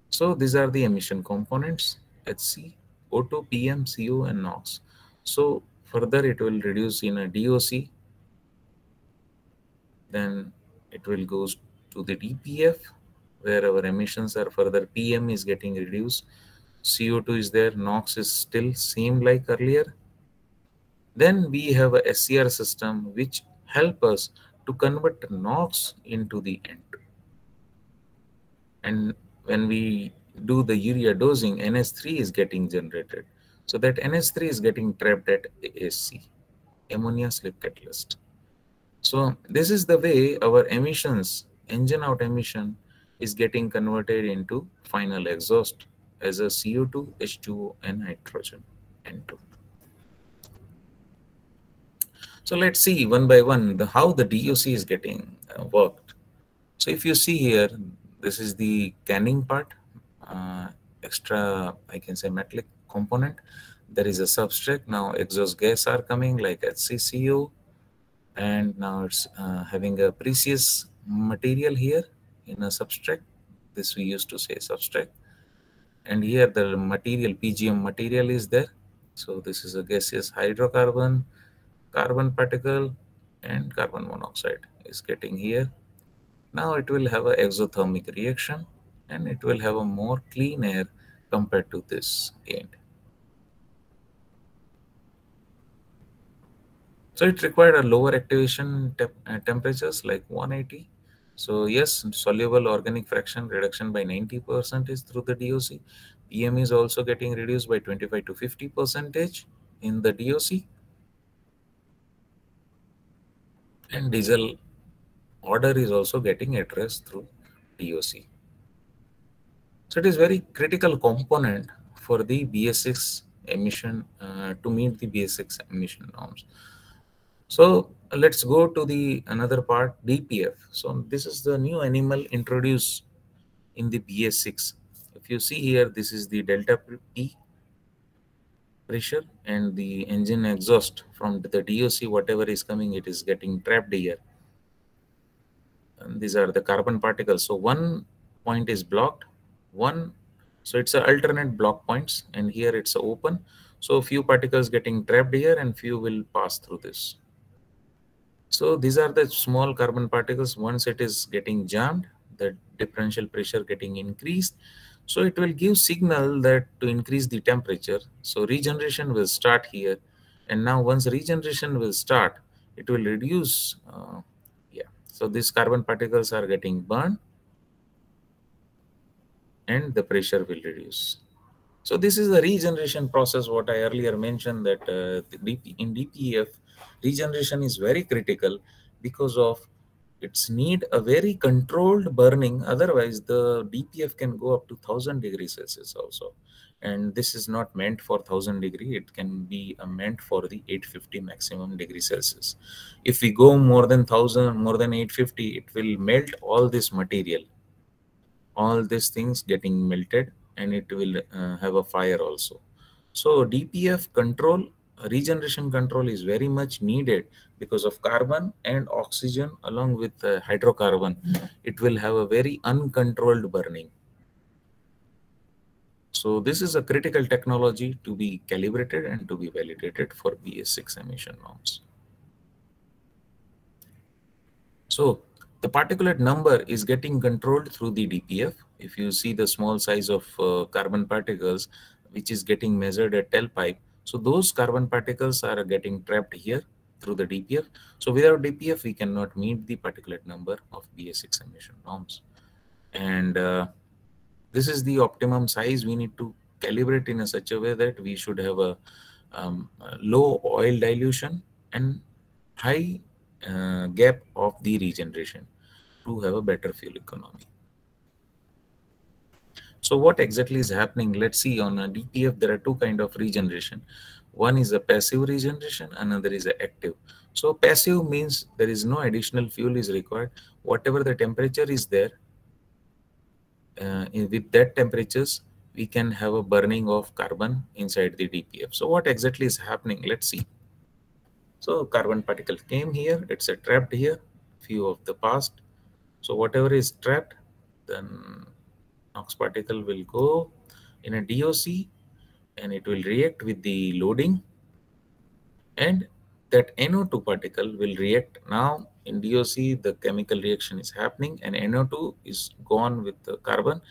So these are the emission components: HC, O2, PM, CO, and NOx. So further it will reduce in a DOC, then it will go to the DPF, where our emissions are further, PM is getting reduced, CO2 is there, NOx is still same like earlier. Then we have a SCR system which help us to convert NOx into the N2. And when we do the urea dosing, NH3 is getting generated. So that NH3 is getting trapped at ASC, ammonia slip catalyst. So this is the way our emissions, engine out emission, is getting converted into final exhaust as a CO2, H2O, and nitrogen, N2. So let's see one by one how the DOC is getting worked. So if you see here, this is the canning part, extra, I can say, metallic component. There is a substrate. Now exhaust gas are coming like HCCO, and now it's having a precious material here in a substrate. This we used to say substrate. And here the material, PGM material is there. So this is a gaseous hydrocarbon, carbon particle, and carbon monoxide is getting here. Now it will have an exothermic reaction, and it will have a more clean air compared to this end. So it required a lower activation temperatures like 180. So yes, soluble organic fraction reduction by 90% is through the DOC. PM is also getting reduced by 25 to 50% in the DOC. And diesel order is also getting addressed through DOC. So it is very critical component for the BS6 emission to meet the BS6 emission norms. So let's go to the another part, DPF. So this is the new animal introduced in the BS6. If you see here, this is the delta P. pressure, and the engine exhaust from the DOC, whatever is coming, it is getting trapped here. And these are the carbon particles. So one point is blocked, so it's a alternate block points, and here it's open. So few particles getting trapped here and few will pass through this. So these are the small carbon particles. Once it is getting jammed, the differential pressure getting increased. So it will give signal that to increase the temperature. So regeneration will start here. And now once regeneration will start, it will reduce. So these carbon particles are getting burned and the pressure will reduce. So this is the regeneration process, what I earlier mentioned, that in DPF, regeneration is very critical because of its need a very controlled burning. Otherwise, the DPF can go up to 1000 degrees Celsius also. And this is not meant for 1000 degree. It can be meant for the 850 maximum degree Celsius. If we go more than 1000, more than 850, it will melt all this material. All these things getting melted, and it will have a fire also. So DPF control, regeneration control is very much needed because of carbon and oxygen along with hydrocarbon. It will have a very uncontrolled burning. So this is a critical technology to be calibrated and to be validated for BS6 emission norms. So the particulate number is getting controlled through the DPF. If you see the small size of carbon particles, which is getting measured at tailpipe, so those carbon particles are getting trapped here through the DPF. So without DPF, we cannot meet the particulate number of BS6 emission norms. And this is the optimum size. We need to calibrate in such a way that we should have a low oil dilution and high gap of the regeneration to have a better fuel economy. So what exactly is happening? Let's see. On a DPF, there are two kinds of regeneration. One is a passive regeneration, another is a active. So passive means there is no additional fuel is required. Whatever the temperature is there, with that temperatures, we can have a burning of carbon inside the DPF. So what exactly is happening? Let's see. So carbon particle came here, it's trapped here, few of the past. So whatever is trapped, then NOx particle will go in a DOC and it will react with the loading, and that NO2 particle will react. Now in DOC, the chemical reaction is happening and NO2 is gone with the carbon,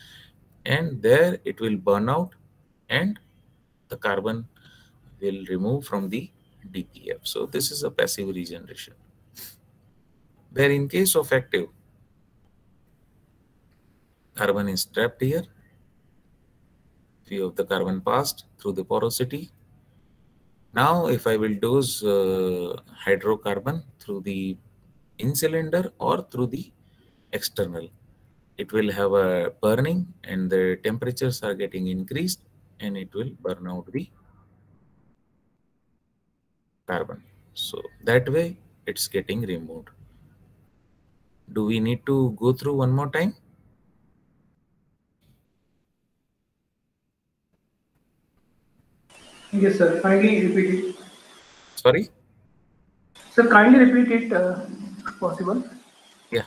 and there it will burn out and the carbon will remove from the DPF. So this is a passive regeneration. Where in case of active, carbon is trapped here, few of the carbon passed through the porosity. Now if I will dose hydrocarbon through the in-cylinder or through the external, it will have a burning and the temperatures are getting increased and it will burn out the carbon. So that way it's getting removed. Do we need to go through one more time? Yes, sir. Kindly repeat it. Sorry? Sir, kindly repeat it if possible. Yeah.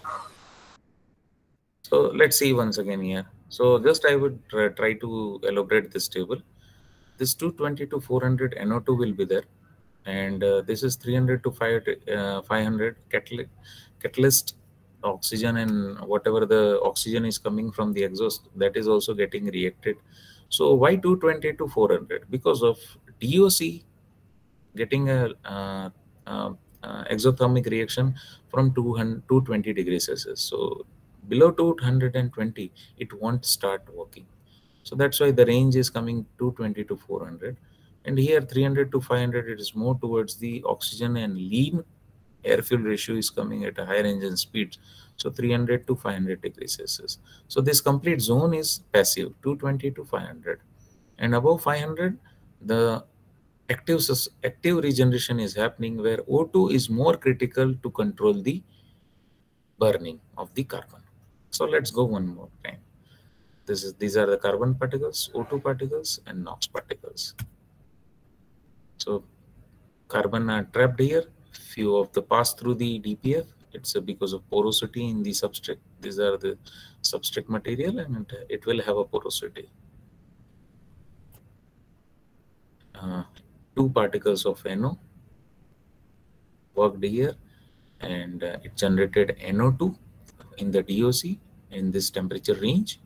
So let's see once again here. So just I would try to elaborate this table. This 220 to 400 NO2 will be there. And this is 300 to 500 catalyst oxygen, and whatever the oxygen is coming from the exhaust, that is also getting reacted. So why 220 to 400? Because of DOC getting a exothermic reaction from 220 degrees Celsius. So below 220, it won't start working. So that's why the range is coming 220 to 400. And here 300 to 500, it is more towards the oxygen and lean air fuel ratio is coming at a higher engine speed. So 300 to 500 degrees Celsius. So this complete zone is passive, 220 to 500. And above 500, the active regeneration is happening, where O2 is more critical to control the burning of the carbon. So let's go one more time. These are the carbon particles, O2 particles, and NOx particles. So carbon are trapped here. Few of the pass through the DPF. It's because of porosity in the substrate. These are the substrate material, and it will have a porosity. 2 particles of NO worked here, and it generated NO2 in the DOC in this temperature range.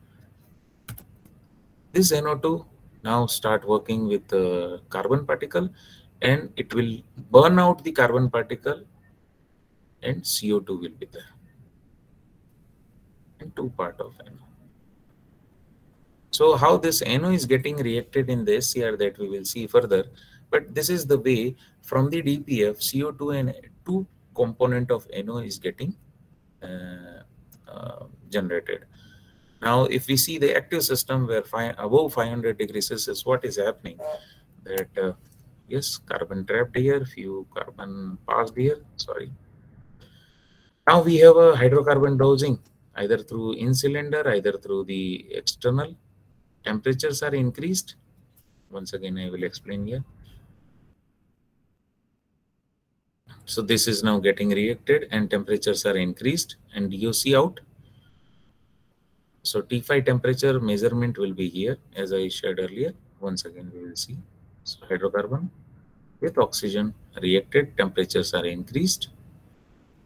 This NO2 now start working with the carbon particle, and it will burn out the carbon particle, and CO2 will be there, and 2 part of NO. So how this NO is getting reacted in the SCR, that we will see further, but this is the way from the DPF CO2 and 2 component of NO is getting generated. Now if we see the active system where above 500 degrees Celsius, what is happening, that yes, carbon trapped here, few carbon passed here, sorry. Now we have a hydrocarbon dosing either through in cylinder, either through the external. Temperatures are increased. Once again, I will explain here. So this is now getting reacted, and temperatures are increased, and DOC out. So T5 temperature measurement will be here, as I shared earlier. Once again, we will see. So hydrocarbon with oxygen reacted, temperatures are increased.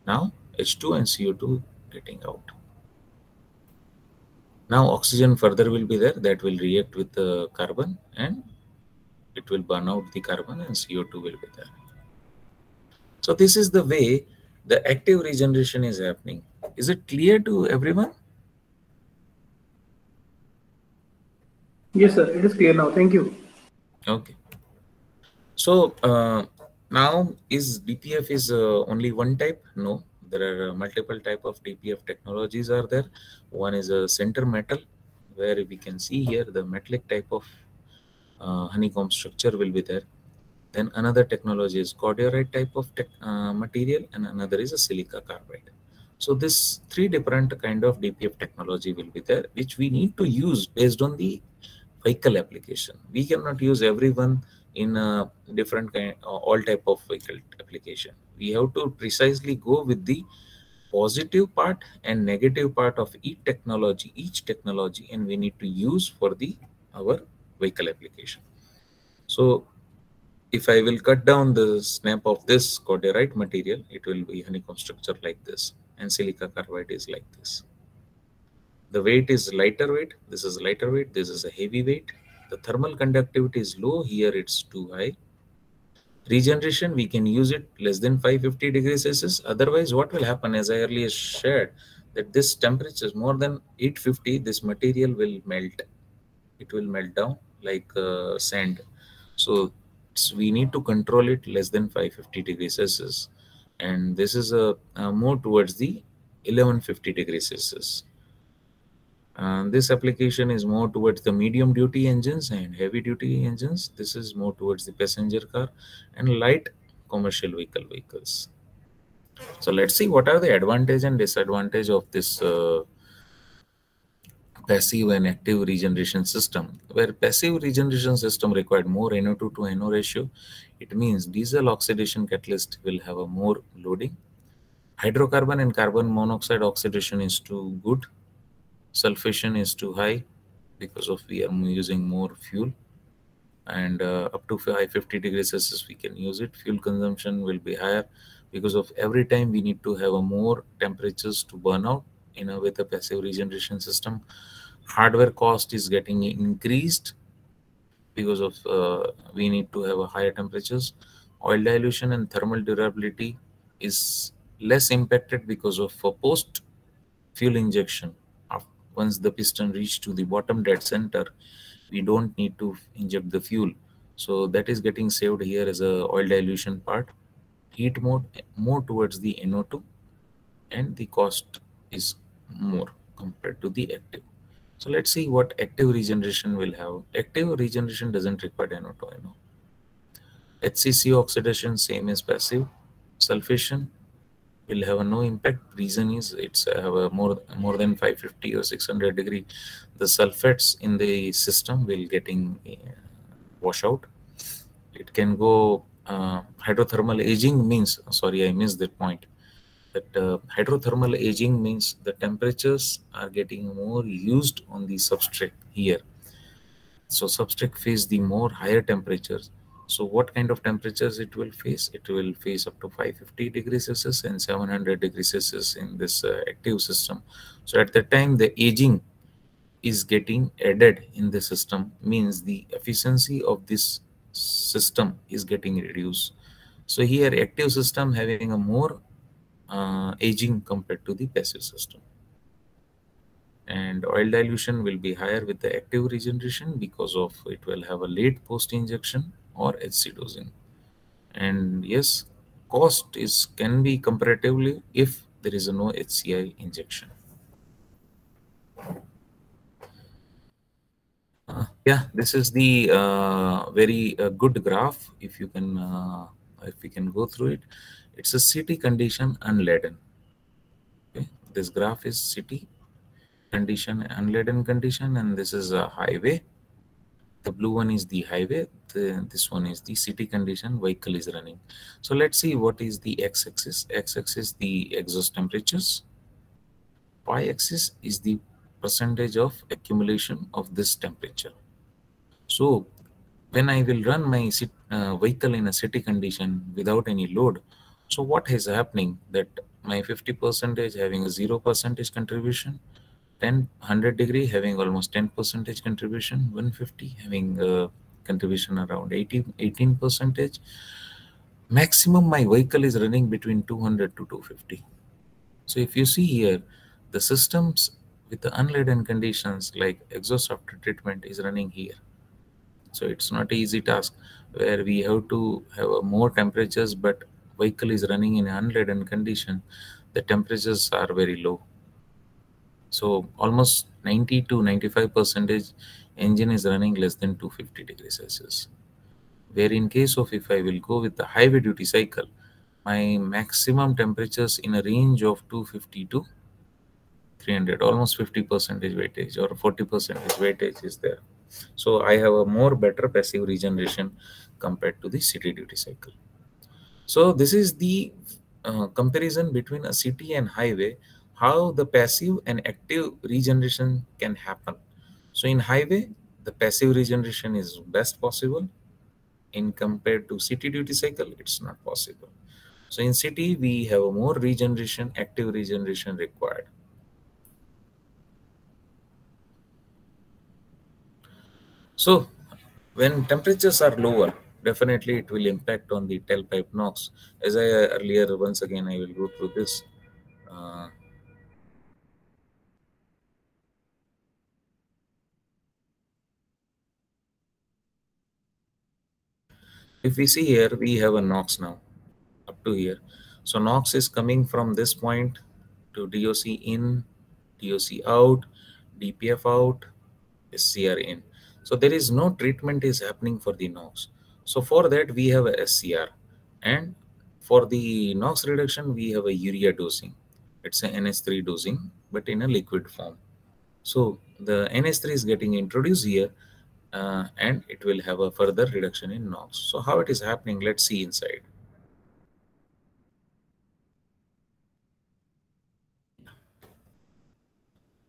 Now H2 and CO2 getting out. Now oxygen further will be there, that will react with the carbon, and it will burn out the carbon, and CO2 will be there. So this is the way the active regeneration is happening. Is it clear to everyone? Yes, sir. It is clear now. Thank you. Okay. So now is DPF is only one type? No. There are multiple type of DPF technologies are there. One is a center metal, where we can see here the metallic type of honeycomb structure will be there. Then another technology is cordierite type of material, and another is a silica carbide. So this 3 different kind of DPF technology will be there, which we need to use based on the vehicle application. We cannot use everyone in a different kind, all type of vehicle application. We have to precisely go with the positive part and negative part of each technology, and we need to use for our vehicle application. So if I will cut down the snap of this cordierite material, it will be honeycomb structure like this, and silica carbide is like this. The weight is lighter weight. This is lighter weight. This is a heavy weight. The thermal conductivity is low. Here it's too high. Regeneration, we can use it less than 550 degrees Celsius. Otherwise, what will happen, as I earlier shared, that this temperature is more than 850, this material will melt. It will melt down like sand. So we need to control it less than 550 degrees Celsius. And this is more towards the 1150 degrees Celsius. This application is more towards the medium duty engines and heavy duty engines. This is more towards the passenger car and light commercial vehicles. So let's see what are the advantage and disadvantage of this passive and active regeneration system. Where passive regeneration system required more NO2 to NO ratio, it means diesel oxidation catalyst will have a more loading. Hydrocarbon and carbon monoxide oxidation is too good. Sulfation is too high because of we are using more fuel, and up to 550 degrees Celsius we can use it. Fuel consumption will be higher because of every time we need to have a more temperatures to burn out with a passive regeneration system. Hardware cost is getting increased because of we need to have a higher temperatures. Oil dilution and thermal durability is less impacted because of post fuel injection. Once the piston reach to the bottom dead center, we don't need to inject the fuel. So that is getting saved here as a oil dilution part. Heat mode more towards the NO2, and the cost is more compared to the active. So let's see what active regeneration will have. Active regeneration doesn't require NO2, NO. HCC oxidation same as passive. Sulfation will have no impact. Reason is it's have a more than 550 or 600 degree. The sulfates in the system will getting wash out it can go hydrothermal aging means, sorry, I missed that point, that hydrothermal aging means the temperatures are getting more used on the substrate here. So substrate face the more higher temperatures. So what kind of temperatures it will face? It will face up to 550 degrees Celsius and 700 degrees Celsius in this active system. So at that time, the aging is getting added in the system, means the efficiency of this system is getting reduced. So here active system having a more aging compared to the passive system. And oil dilution will be higher with the active regeneration because of it will have a late post injection or HC dosing. And yes, cost is can be comparatively if there is a no HCI injection. Yeah, this is the very good graph. If you can, if we can go through it, it's a city condition unladen. Okay, this graph is city condition, unladen condition, and this is a highway. The blue one is the highway. This one is the city condition. Vehicle is running. So let's see what is the x-axis. X-axis the exhaust temperatures. Y-axis is the percentage of accumulation of this temperature. So when I will run my vehicle in a city condition without any load, so what is happening that my 50% having a 0% contribution, 100 degree having almost 10% contribution, 150 having a contribution around 18%. Maximum my vehicle is running between 200 to 250. So if you see here, the systems with the unladen conditions like exhaust after treatment is running here. So it's not an easy task where we have to have more temperatures, but vehicle is running in unladen condition. The temperatures are very low. So almost 90 to 95% engine is running less than 250 degrees Celsius. Where in case of if I will go with the highway duty cycle, my maximum temperatures in a range of 250 to 300, almost 50% weightage or 40% weightage is there. So I have a more better passive regeneration compared to the city duty cycle. So this is the comparison between a city and highway, how the passive and active regeneration can happen. So in highway, the passive regeneration is best possible. In compared to city duty cycle, it's not possible. So in city, we have a more regeneration, active regeneration required. So when temperatures are lower, definitely it will impact on the tailpipe NOx. As I earlier, once again, I will go through this. If we see here, we have a NOx now up to here. So NOx is coming from this point to DOC in, DOC out, DPF out, SCR in. So there is no treatment is happening for the NOx. So for that we have a SCR, and for the NOx reduction we have a urea dosing. It's a NH3 dosing, but in a liquid form. So the NH3 is getting introduced here, and it will have a further reduction in NOx. So how it is happening? Let's see inside.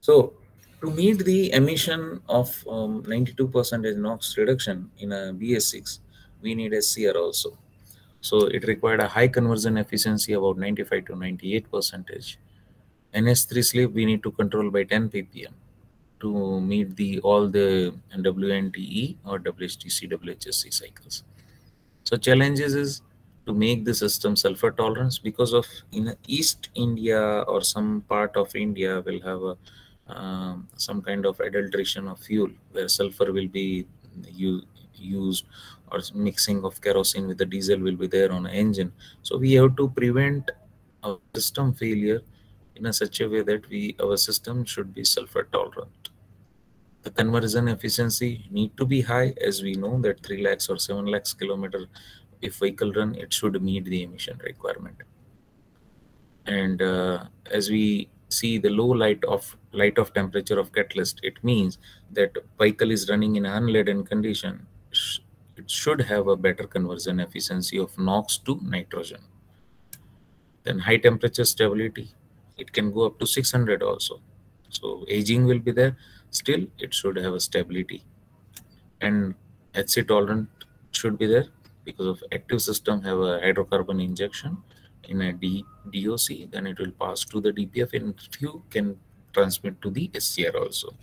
So to meet the emission of 92% NOx reduction in a BS6, we need SCR also. So it required a high conversion efficiency, about 95 to 98%. NH3 sleep we need to control by 10 ppm to meet all the WNTE or WHTC, WHSC cycles. So challenges is to make the system sulfur tolerance, because of in East India or some part of India will have a some kind of adulteration of fuel where sulfur will be used, or mixing of kerosene with the diesel will be there on an engine. So we have to prevent a system failure in a such a way that our system should be sulfur tolerant. The conversion efficiency need to be high, as we know that 3 lakhs or 7 lakhs kilometer if vehicle run, it should meet the emission requirement. And as we see the low light of temperature of catalyst, it means that vehicle is running in unladen condition. it should have a better conversion efficiency of NOx to nitrogen. Then high temperature stability, it can go up to 600 also. So aging will be there, still it should have a stability. And HC tolerant should be there because of active system have a hydrocarbon injection in a DOC, then it will pass to the DPF, and few can transmit to the SCR also.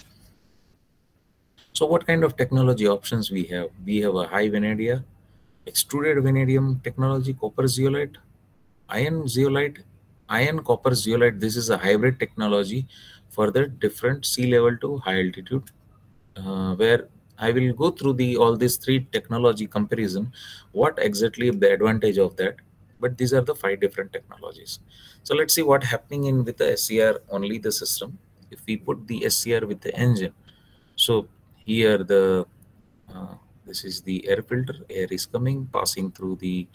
So what kind of technology options we have? We have a high vanadium, extruded vanadium technology, copper zeolite, iron zeolite, iron copper zeolite. This is a hybrid technology for the different sea level to high altitude, where I will go through all these three technology comparison, what exactly the advantage of that. But these are the 5 different technologies. So let's see what happening in with the SCR only the system. If we put the SCR with the engine, so here this is the air filter, air is coming, passing through the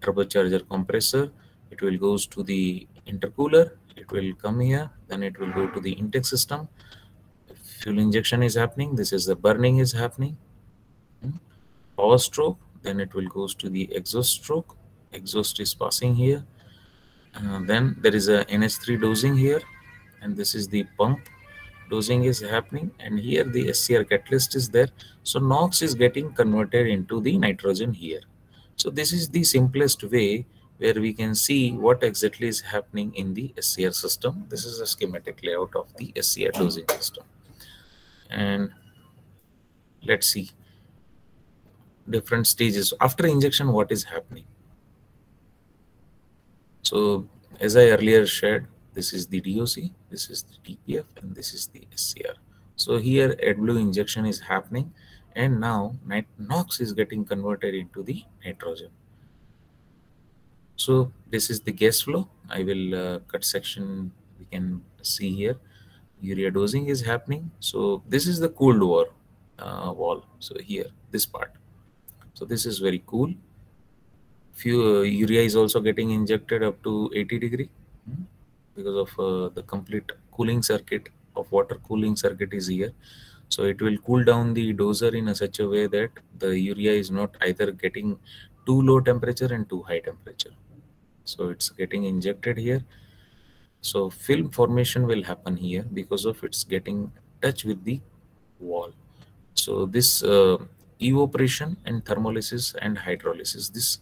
turbocharger compressor, it will goes to the intercooler, it will come here, then it will go to the intake system, fuel injection is happening, this is the burning is happening, power stroke, then it will goes to the exhaust stroke, exhaust is passing here, then there is a NH3 dosing here, and this is the pump dosing is happening, and here the SCR catalyst is there. So NOx is getting converted into the nitrogen here. So this is the simplest way where we can see what exactly is happening in the SCR system. This is a schematic layout of the SCR dosing system. And let's see different stages after injection, what is happening. So as I earlier shared, this is the DOC, this is the DPF, and this is the SCR. So here AdBlue injection is happening, and now NOx is getting converted into the nitrogen. So this is the gas flow. I will cut section, we can see here. Urea dosing is happening. So this is the cooled wall. So here, this part. So this is very cool. Urea is also getting injected up to 80 degree. Because of the complete cooling circuit of water cooling circuit is here. So it will cool down the doser in such a way that the urea is not either getting too low temperature and too high temperature. So it's getting injected here. So film formation will happen here because of it's getting touch with the wall. So this evaporation and thermolysis and hydrolysis, this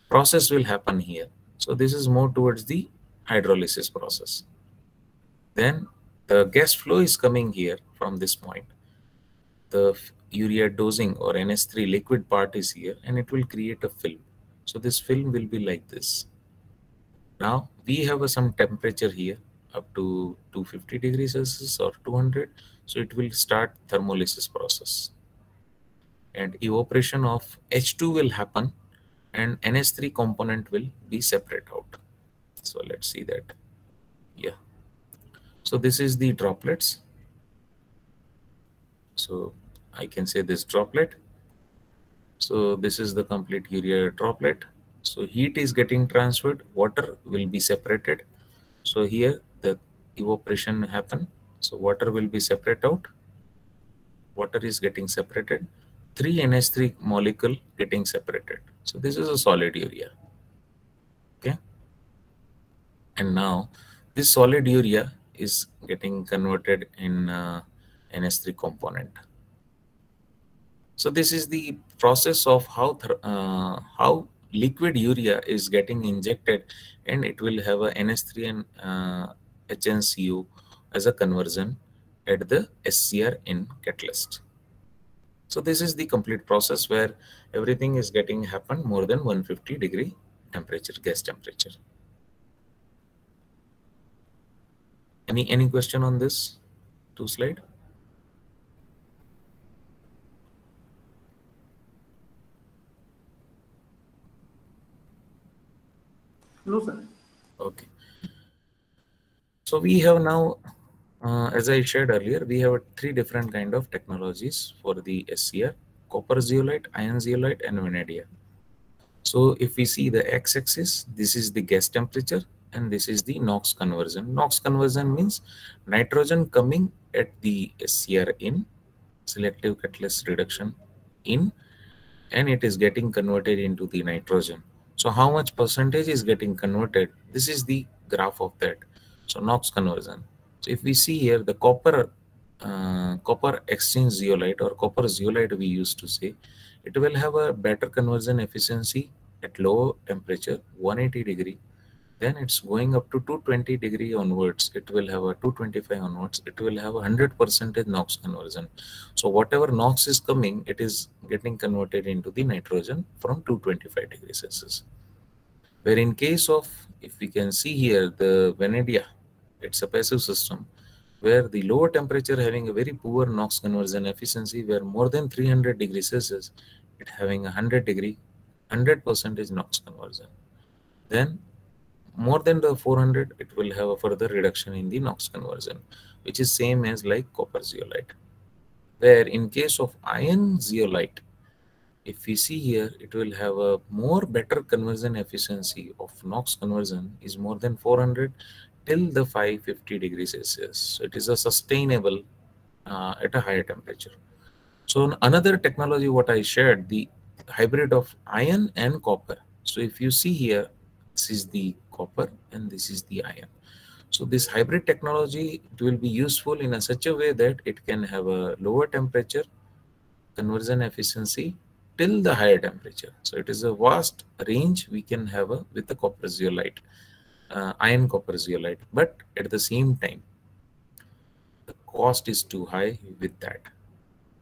process will happen here. So this is more towards the hydrolysis process. Then the gas flow is coming here from this point. The urea dosing or NH3 liquid part is here, and it will create a film. So this film will be like this. Now we have some temperature here up to 250 degrees Celsius or 200. So it will start thermolysis process. And evaporation of H2 will happen, and NH3 component will be separate out. So let's see that. Yeah. So this is the droplets. So I can say this droplet. So this is the complete urea droplet. So heat is getting transferred, water will be separated. So here the evaporation happen. So water will be separate out. Water is getting separated. 3 NH3 molecule getting separated. So this is a solid urea. Okay. And now this solid urea is getting converted in NH3 component. So this is the process of how liquid urea is getting injected, and it will have a NH3 and HNCO as a conversion at the SCR in catalyst. So this is the complete process where everything is getting happen more than 150 degree temperature, gas temperature. Any question on this 2 slide? No, sir. Okay. So we have now, as I shared earlier, we have 3 different kind of technologies for the SCR: copper zeolite, iron zeolite, and vanadium. So if we see the x-axis, this is the gas temperature, and this is the NOx conversion. NOx conversion means nitrogen coming at the SCR in, selective catalyst reduction in, and it is getting converted into the nitrogen. So how much percentage is getting converted? This is the graph of that. So NOx conversion. So if we see here, the copper exchange zeolite, or copper zeolite we used to say, it will have a better conversion efficiency at low temperature, 180 degree. Then it's going up to 220 degree onwards. It will have a 225 onwards. It will have 100% NOx conversion. So whatever NOx is coming, it is getting converted into the nitrogen from 225 degrees Celsius. Where in case of, if we can see here, the vanadium, it's a passive system where the lower temperature having a very poor NOx conversion efficiency, where more than 300 degrees Celsius, it having 100% NOx conversion. Then more than the 400, it will have a further reduction in the NOx conversion, which is same as like copper zeolite. Where in case of iron zeolite, if we see here, it will have a more better conversion efficiency of NOx conversion is more than 400 till the 550 degrees Celsius. So it is a sustainable at a higher temperature. So another technology what I shared, the hybrid of iron and copper. So if you see here, this is the copper and this is the iron. So this hybrid technology, it will be useful in a such a way that it can have a lower temperature conversion efficiency till the higher temperature. So it is a vast range we can have with the copper zeolite, iron copper zeolite, but at the same time, the cost is too high with that.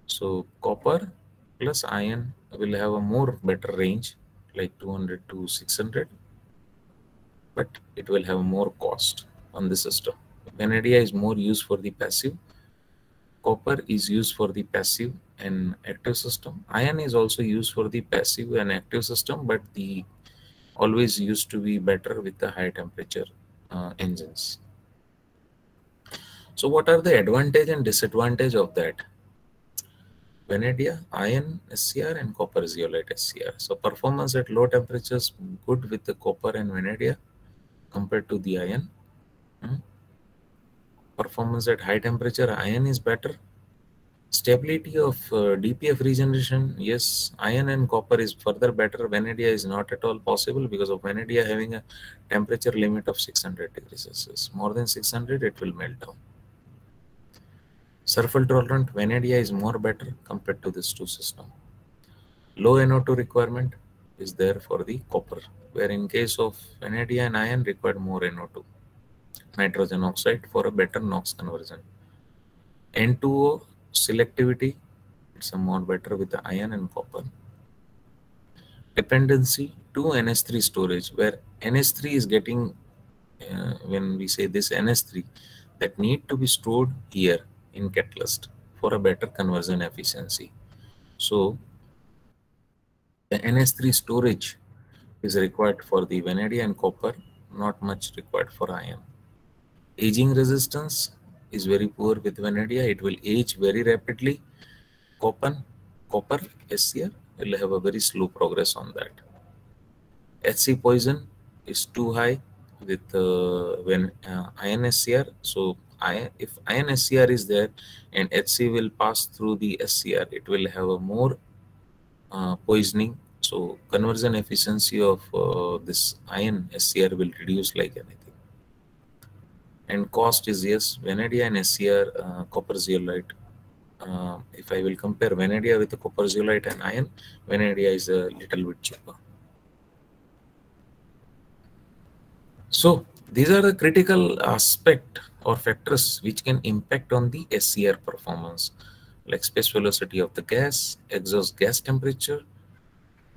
So copper plus iron will have a more better range, like 200 to 600, but it will have more cost on the system. Vanadium is more used for the passive. Copper is used for the passive and active system. Iron is also used for the passive and active system, but the always used to be better with the high temperature engines. So what are the advantage and disadvantage of that? Vanadium, iron SCR, and copper zeolite SCR. So performance at low temperatures good with the copper and vanadium compared to the iron. Performance at high temperature, iron is better. Stability of DPF regeneration, yes, iron and copper is further better. Vanadium is not at all possible because of vanadium having a temperature limit of 600 degrees Celsius. More than 600, it will melt down. Surface tolerant vanadium is more better compared to this two system. Low NO2 requirement is there for the copper, where in case of vanadium and iron required more NO2, nitrogen oxide, for a better NOx conversion. N2O selectivity, it's a more better with the iron and copper. Dependency to NH3 storage, where NH3 is getting, when we say this NH3, that need to be stored here in catalyst for a better conversion efficiency. So the NH3 storage is required for the vanadium and copper, not much required for iron. Aging resistance is very poor with vanadium. It will age very rapidly. Copper SCR will have a very slow progress on that. HC poison is too high with iron SCR. So if iron SCR is there and HC will pass through the SCR, it will have a more poisoning. So conversion efficiency of this iron SCR will reduce like anything. And cost is, yes, vanadium and SCR, copper zeolite. If I will compare vanadium with the copper zeolite and iron, vanadium is a little bit cheaper. So these are the critical aspect or factors which can impact on the SCR performance, like space velocity of the gas, exhaust gas temperature,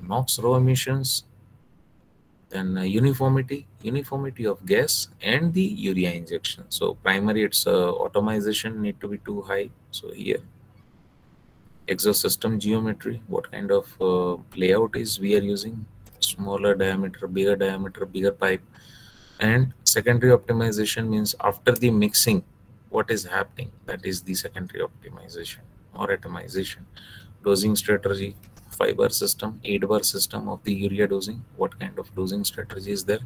NOx raw emissions, then uniformity of gas, and the urea injection. So primary, its automation need to be too high. So here, exhaust system geometry, what kind of layout is we are using, smaller diameter, bigger pipe. And secondary optimization means after the mixing, what is happening, that is the secondary optimization or atomization. Dosing strategy, 5-bar system, 8-bar system of the urea dosing, what kind of dosing strategy is there.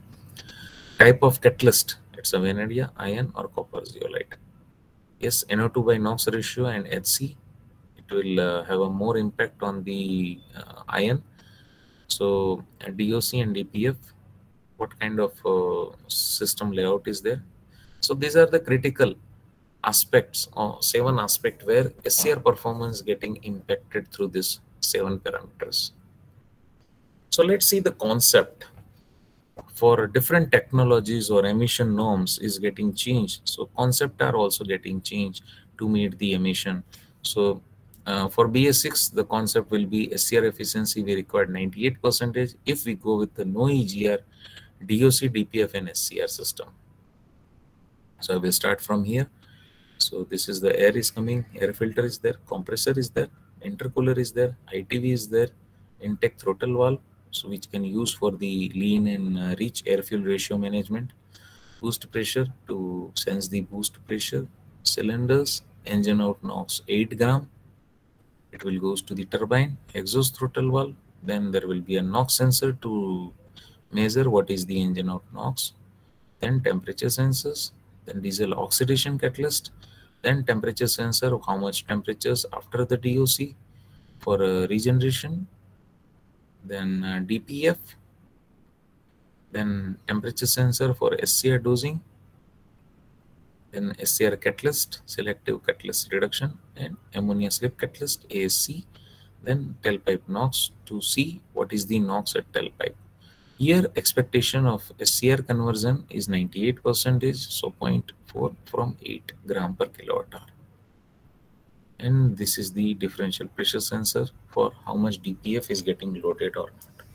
Type of catalyst, it's a vanadium, iron, or copper zeolite. Yes, NO2 by NOx ratio and HC, it it will have a more impact on the ion. So DOC and DPF, what kind of system layout is there? So these are the critical aspects, or 7 aspects where SCR performance getting impacted through these 7 parameters. So let's see the concept for different technologies or emission norms is getting changed. So concept are also getting changed to meet the emission. So for BS6, the concept will be SCR efficiency we require 98% if we go with the no EGR, DOC, DPF and SCR system. So I will start from here. So this is the air is coming, air filter is there, compressor is there, intercooler is there, ITV is there, intake throttle valve, so which can use for the lean and rich air fuel ratio management, boost pressure to sense the boost pressure, cylinders, engine out NOx 8 gram, it will goes to the turbine, exhaust throttle valve, then there will be a NOx sensor to measure what is the engine out NOx, then temperature sensors, then diesel oxidation catalyst, then temperature sensor of how much temperatures after the DOC for regeneration, then DPF, then temperature sensor for SCR dosing, then SCR catalyst, selective catalyst reduction, and ammonia slip catalyst, ASC, then tailpipe NOx to see what is the NOx at tailpipe. Here expectation of SCR conversion is 98%, so 0.4 from 8 gram per kilowatt hour. And this is the differential pressure sensor for how much DPF is getting loaded or not.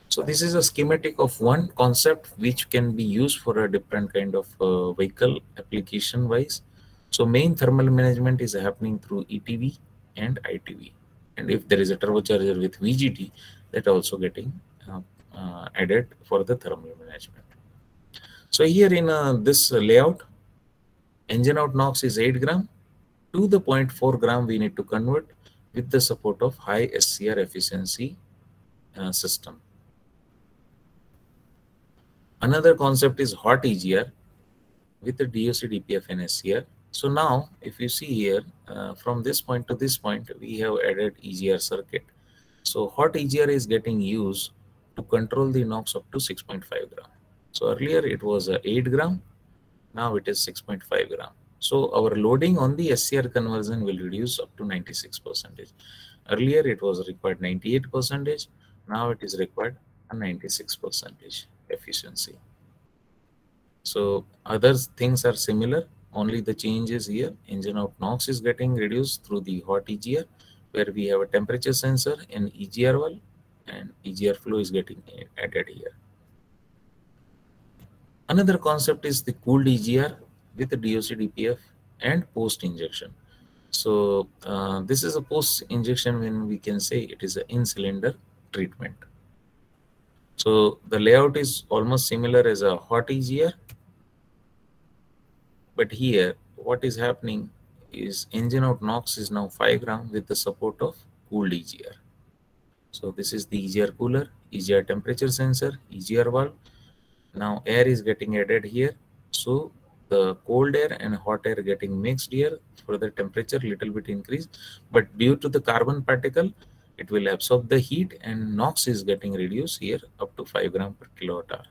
So this is a schematic of one concept which can be used for a different kind of vehicle application wise. So main thermal management is happening through ETV and ITV. And if there is a turbocharger with VGT, that also getting added for the thermal management. So here in this layout, engine out NOx is 8 gram. To the 0.4 gram we need to convert with the support of high SCR efficiency system. Another concept is hot EGR with the DOC, DPF and SCR. So now if you see here from this point to this point we have added EGR circuit. So hot EGR is getting used to control the NOx up to 6.5 gram. So earlier it was 8 gram, now it is 6.5 gram. So our loading on the SCR conversion will reduce up to 96%. Earlier it was required 98%, now it is required a 96% efficiency. So other things are similar, only the change is here. Engine out NOx is getting reduced through the hot EGR, where we have a temperature sensor and EGR valve, and EGR flow is getting added here. Another concept is the cooled EGR with the DOC, DPF and post injection. So this is a post injection when we can say it is an in-cylinder treatment. So the layout is almost similar as a hot EGR, but here what is happening is engine out NOx is now 5 gram with the support of cooled EGR. So this is the EGR cooler, EGR temperature sensor, EGR valve. Now air is getting added here. So the cold air and hot air getting mixed here for the temperature little bit increase. But due to the carbon particle, it will absorb the heat and NOx is getting reduced here up to 5 gram per kilowatt hour.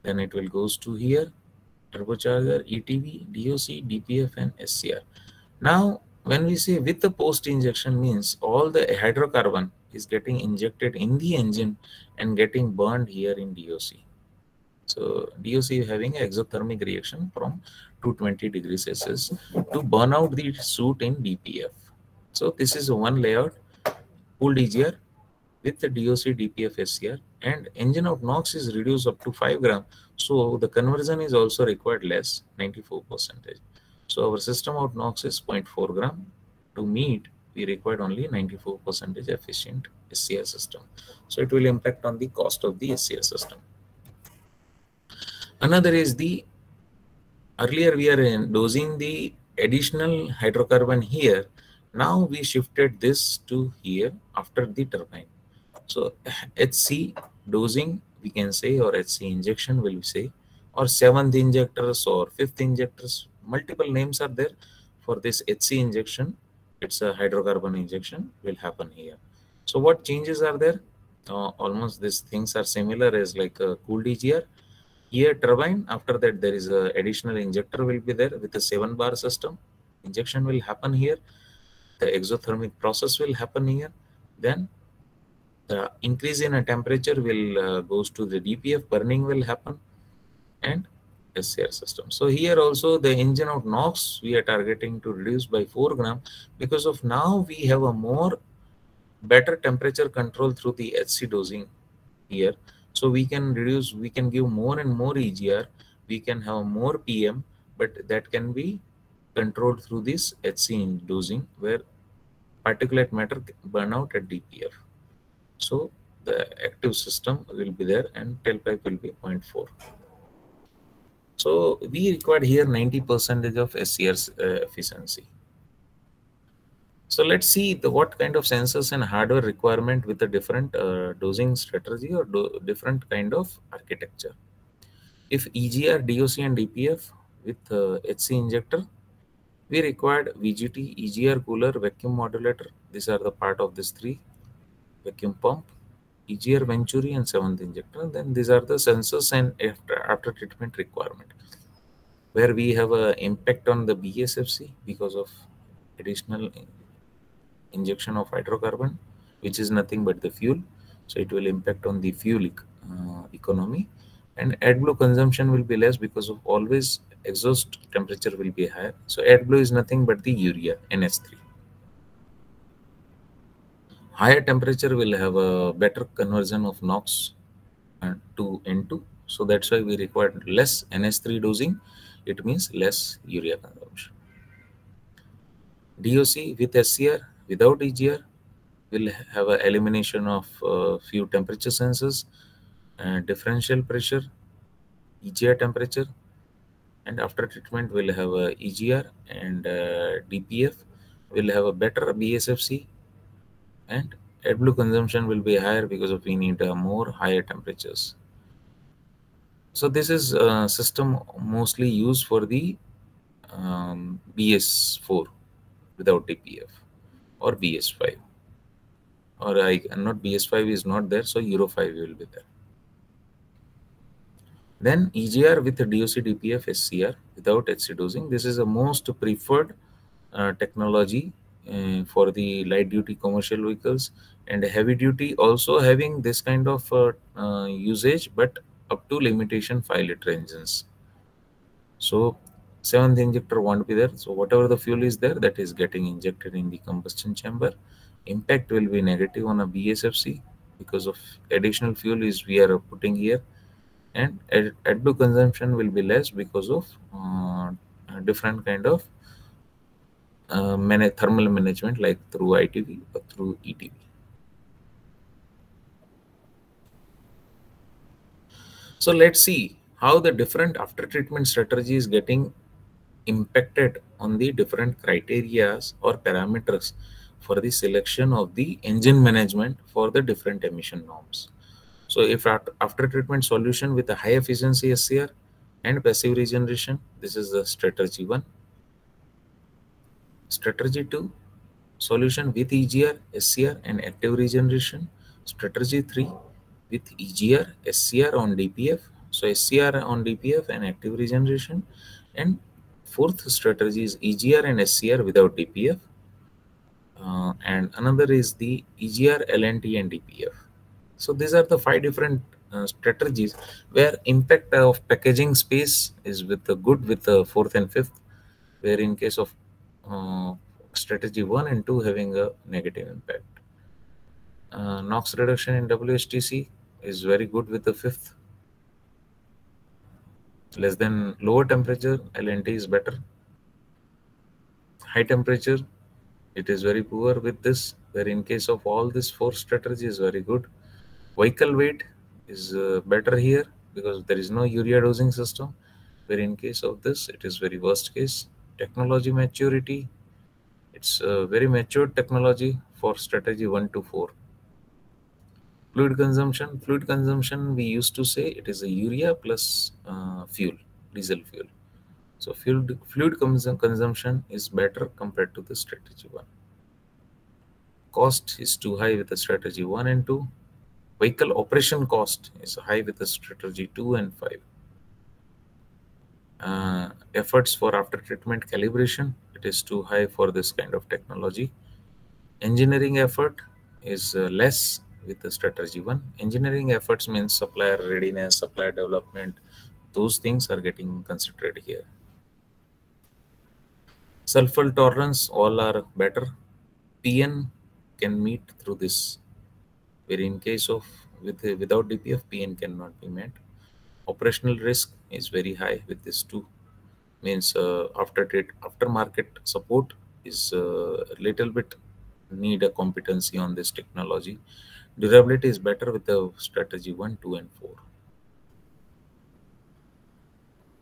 Then it will goes to here, turbocharger, ETV, DOC, DPF and SCR. Now when we say with the post injection means all the hydrocarbon is getting injected in the engine and getting burned here in DOC. So DOC is having an exothermic reaction from 220 degrees Celsius to burn out the soot in DPF. So this is one layout, cooled EGR with the DOC, DPF, SCR, and engine out NOx is reduced up to 5 gram. So the conversion is also required less, 94%. So our system out NOx is 0.4 gram. To meet, we required only 94% efficient SCR system. So it will impact on the cost of the SCR system. Another is the, earlier we are dosing the additional hydrocarbon here. Now we shifted this to here after the turbine. So HC dosing we can say, or HC injection will say, or 7th injectors or 5th injectors. Multiple names are there for this HC injection. it's a hydrocarbon injection will happen here. So what changes are there? Almost these things are similar as like a cooled EGR. Here turbine, after that there is a additional injector will be there with a 7-bar system. Injection will happen here. The exothermic process will happen here. Then the increase in a temperature will goes to the DPF, burning will happen, and SCR system. So here also the engine of NOx we are targeting to reduce by 4 gram, because of now we have a more better temperature control through the HC dosing here. So we can reduce, we can give more and more EGR, we can have more PM, but that can be controlled through this HC dosing where particulate matter burn out at DPF. So the active system will be there and tailpipe will be 0.4. So we required here 90% of SCR's efficiency. So let's see what kind of sensors and hardware requirement with a different dosing strategy or different kind of architecture. If EGR, DOC and DPF with HC injector, we required VGT, EGR cooler, vacuum modulator. These are the part of these 3. Vacuum pump, EGR Venturi and 7th injector. Then these are the sensors and after treatment requirement, where we have an impact on the BSFC because of additional injection of hydrocarbon, which is nothing but the fuel. So it will impact on the fuel economy, and AdBlue consumption will be less because of always exhaust temperature will be higher. So AdBlue is nothing but the urea, NH3. Higher temperature will have a better conversion of NOx to N2. So that's why we require less NH3 dosing. It means less urea consumption. DOC with SCR without EGR will have an elimination of few temperature sensors, differential pressure, EGR temperature, and after treatment will have a EGR and DPF will have a better BSFC, and AdBlue consumption will be higher because of we need more higher temperatures. So this is a system mostly used for the BS4 without DPF or BS5, or not BS5 is not there, so Euro 5 will be there. Then EGR with the DOC, DPF, SCR without HC dosing. This is the most preferred technology for the light duty commercial vehicles, and heavy duty also having this kind of usage, but up to limitation 5-liter engines. So 7th injector won't be there. So whatever the fuel is there, that is getting injected in the combustion chamber. Impact will be negative on a BSFC because of additional fuel is we are putting here, and AdBlue consumption will be less because of different kind of thermal management, like through ITV or through ETV. So let's see how the different after treatment strategy is getting impacted on the different criteria or parameters for the selection of the engine management for the different emission norms. So if after treatment solution with a high efficiency SCR and passive regeneration, this is the strategy 1. Strategy 2, solution with EGR, SCR and active regeneration. Strategy 3, with EGR, SCR on DPF. So SCR on DPF and active regeneration. And 4th strategy is EGR and SCR without DPF. And another is the EGR, LNT and DPF. So these are the 5 different strategies where impact of packaging space is with the good with the 4th and 5th, where in case of strategy 1 and 2 having a negative impact. NOx reduction in WHTC is very good with the 5th. Less than lower temperature, LNT is better. High temperature, it is very poor with this, where in case of all these 4 strategies is very good. Vehicle weight is better here because there is no urea dosing system, where in case of this it is very worst case. Technology maturity, it's a very mature technology for strategy 1 to 4. Fluid consumption we used to say it is a urea plus fuel, diesel fuel. So fluid consumption is better compared to the strategy 1. cost is too high with the strategy 1 and 2. Vehicle operation cost is high with the strategy 2 and 5. Efforts for after treatment calibration, it is too high for this kind of technology. Engineering effort is less with the strategy 1. Engineering efforts means supplier readiness, supplier development. Those things are getting considered here. Sulfur tolerance, all are better. PN can meet through this, where in case of without DPF, PN cannot be met. Operational risk is very high with this too. Means aftermarket support is a little bit need a competency on this technology. Durability is better with the strategy 1, 2, and 4.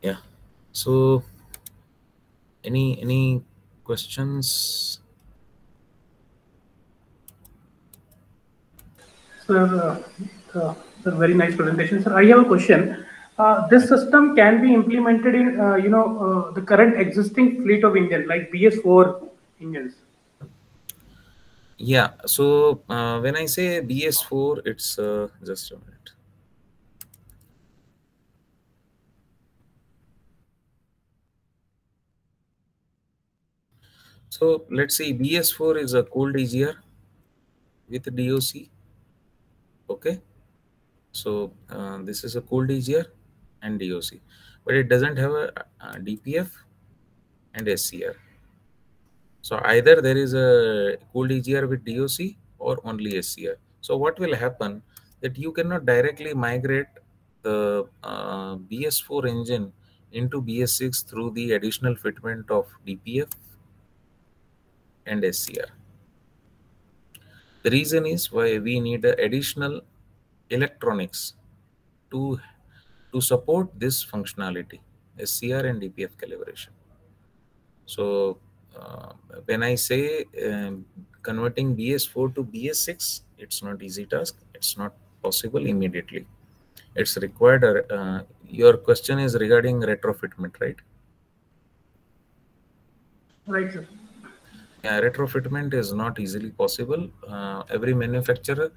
Yeah. So, any questions? Sir, sir, very nice presentation. Sir, I have a question. This system can be implemented in, the current existing fleet of engines, like BS4 engines. Yeah. So when I say BS4, it's just a minute. So let's see, BS4 is a cold EGR with DOC. Okay. So this is a cold EGR and DOC, but it doesn't have a DPF and SCR. So either there is a cold EGR with DOC or only SCR. So what will happen that you cannot directly migrate the BS4 engine into BS6 through the additional fitment of DPF and SCR. The reason is why we need additional electronics to support this functionality, SCR and DPF calibration. So when I say converting BS4 to BS6, it's not easy task. It's not possible immediately. It's required. Your question is regarding retrofitment, right? Right, sir. Yeah, retrofitment is not easily possible. Every manufacturer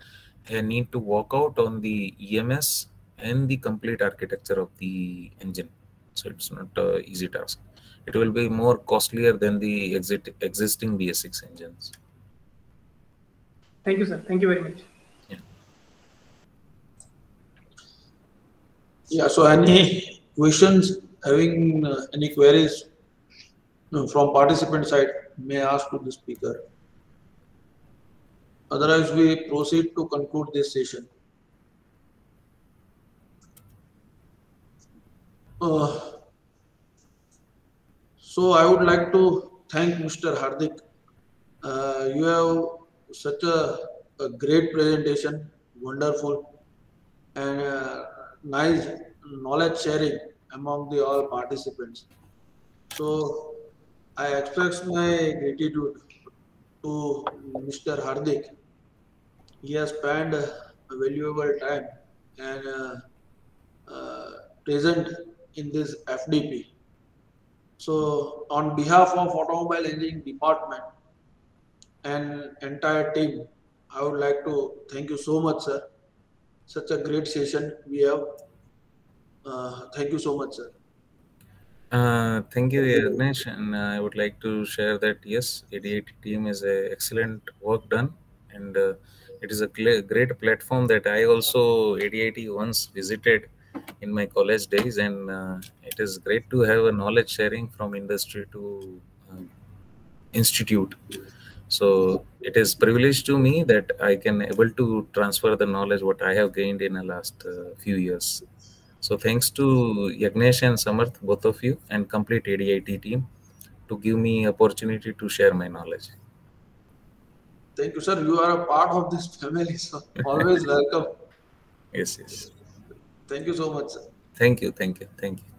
need to work out on the EMS and the complete architecture of the engine. So it's not an easy task. It will be more costlier than the existing BS6 engines. Thank you, sir. Thank you very much. Yeah. Yeah. So any questions, having any queries from participant side, may ask to the speaker. Otherwise, we proceed to conclude this session. So I would like to thank Mr. Hardik. You have such a great presentation, wonderful, and nice knowledge sharing among the all participants. So I express my gratitude to Mr. Hardik. He has spent a valuable time and present in this FDP. So on behalf of Automobile Engineering Department and entire team, I would like to thank you so much, sir. Such a great session we have. Thank you so much, sir. Thank you, Yagnesh, and I would like to share that yes, ADIT team is a excellent work done, and it is a great platform that I also ADIT once visited in my college days, and it is great to have a knowledge sharing from industry to institute. So it is privilege to me that I can able to transfer the knowledge what I have gained in the last few years. So thanks to Yagnesh and Samarth, both of you, and complete ADIT team to give me opportunity to share my knowledge. Thank you, sir. You are a part of this family, so always welcome. Yes, yes. Thank you so much, sir. Thank you, thank you, thank you.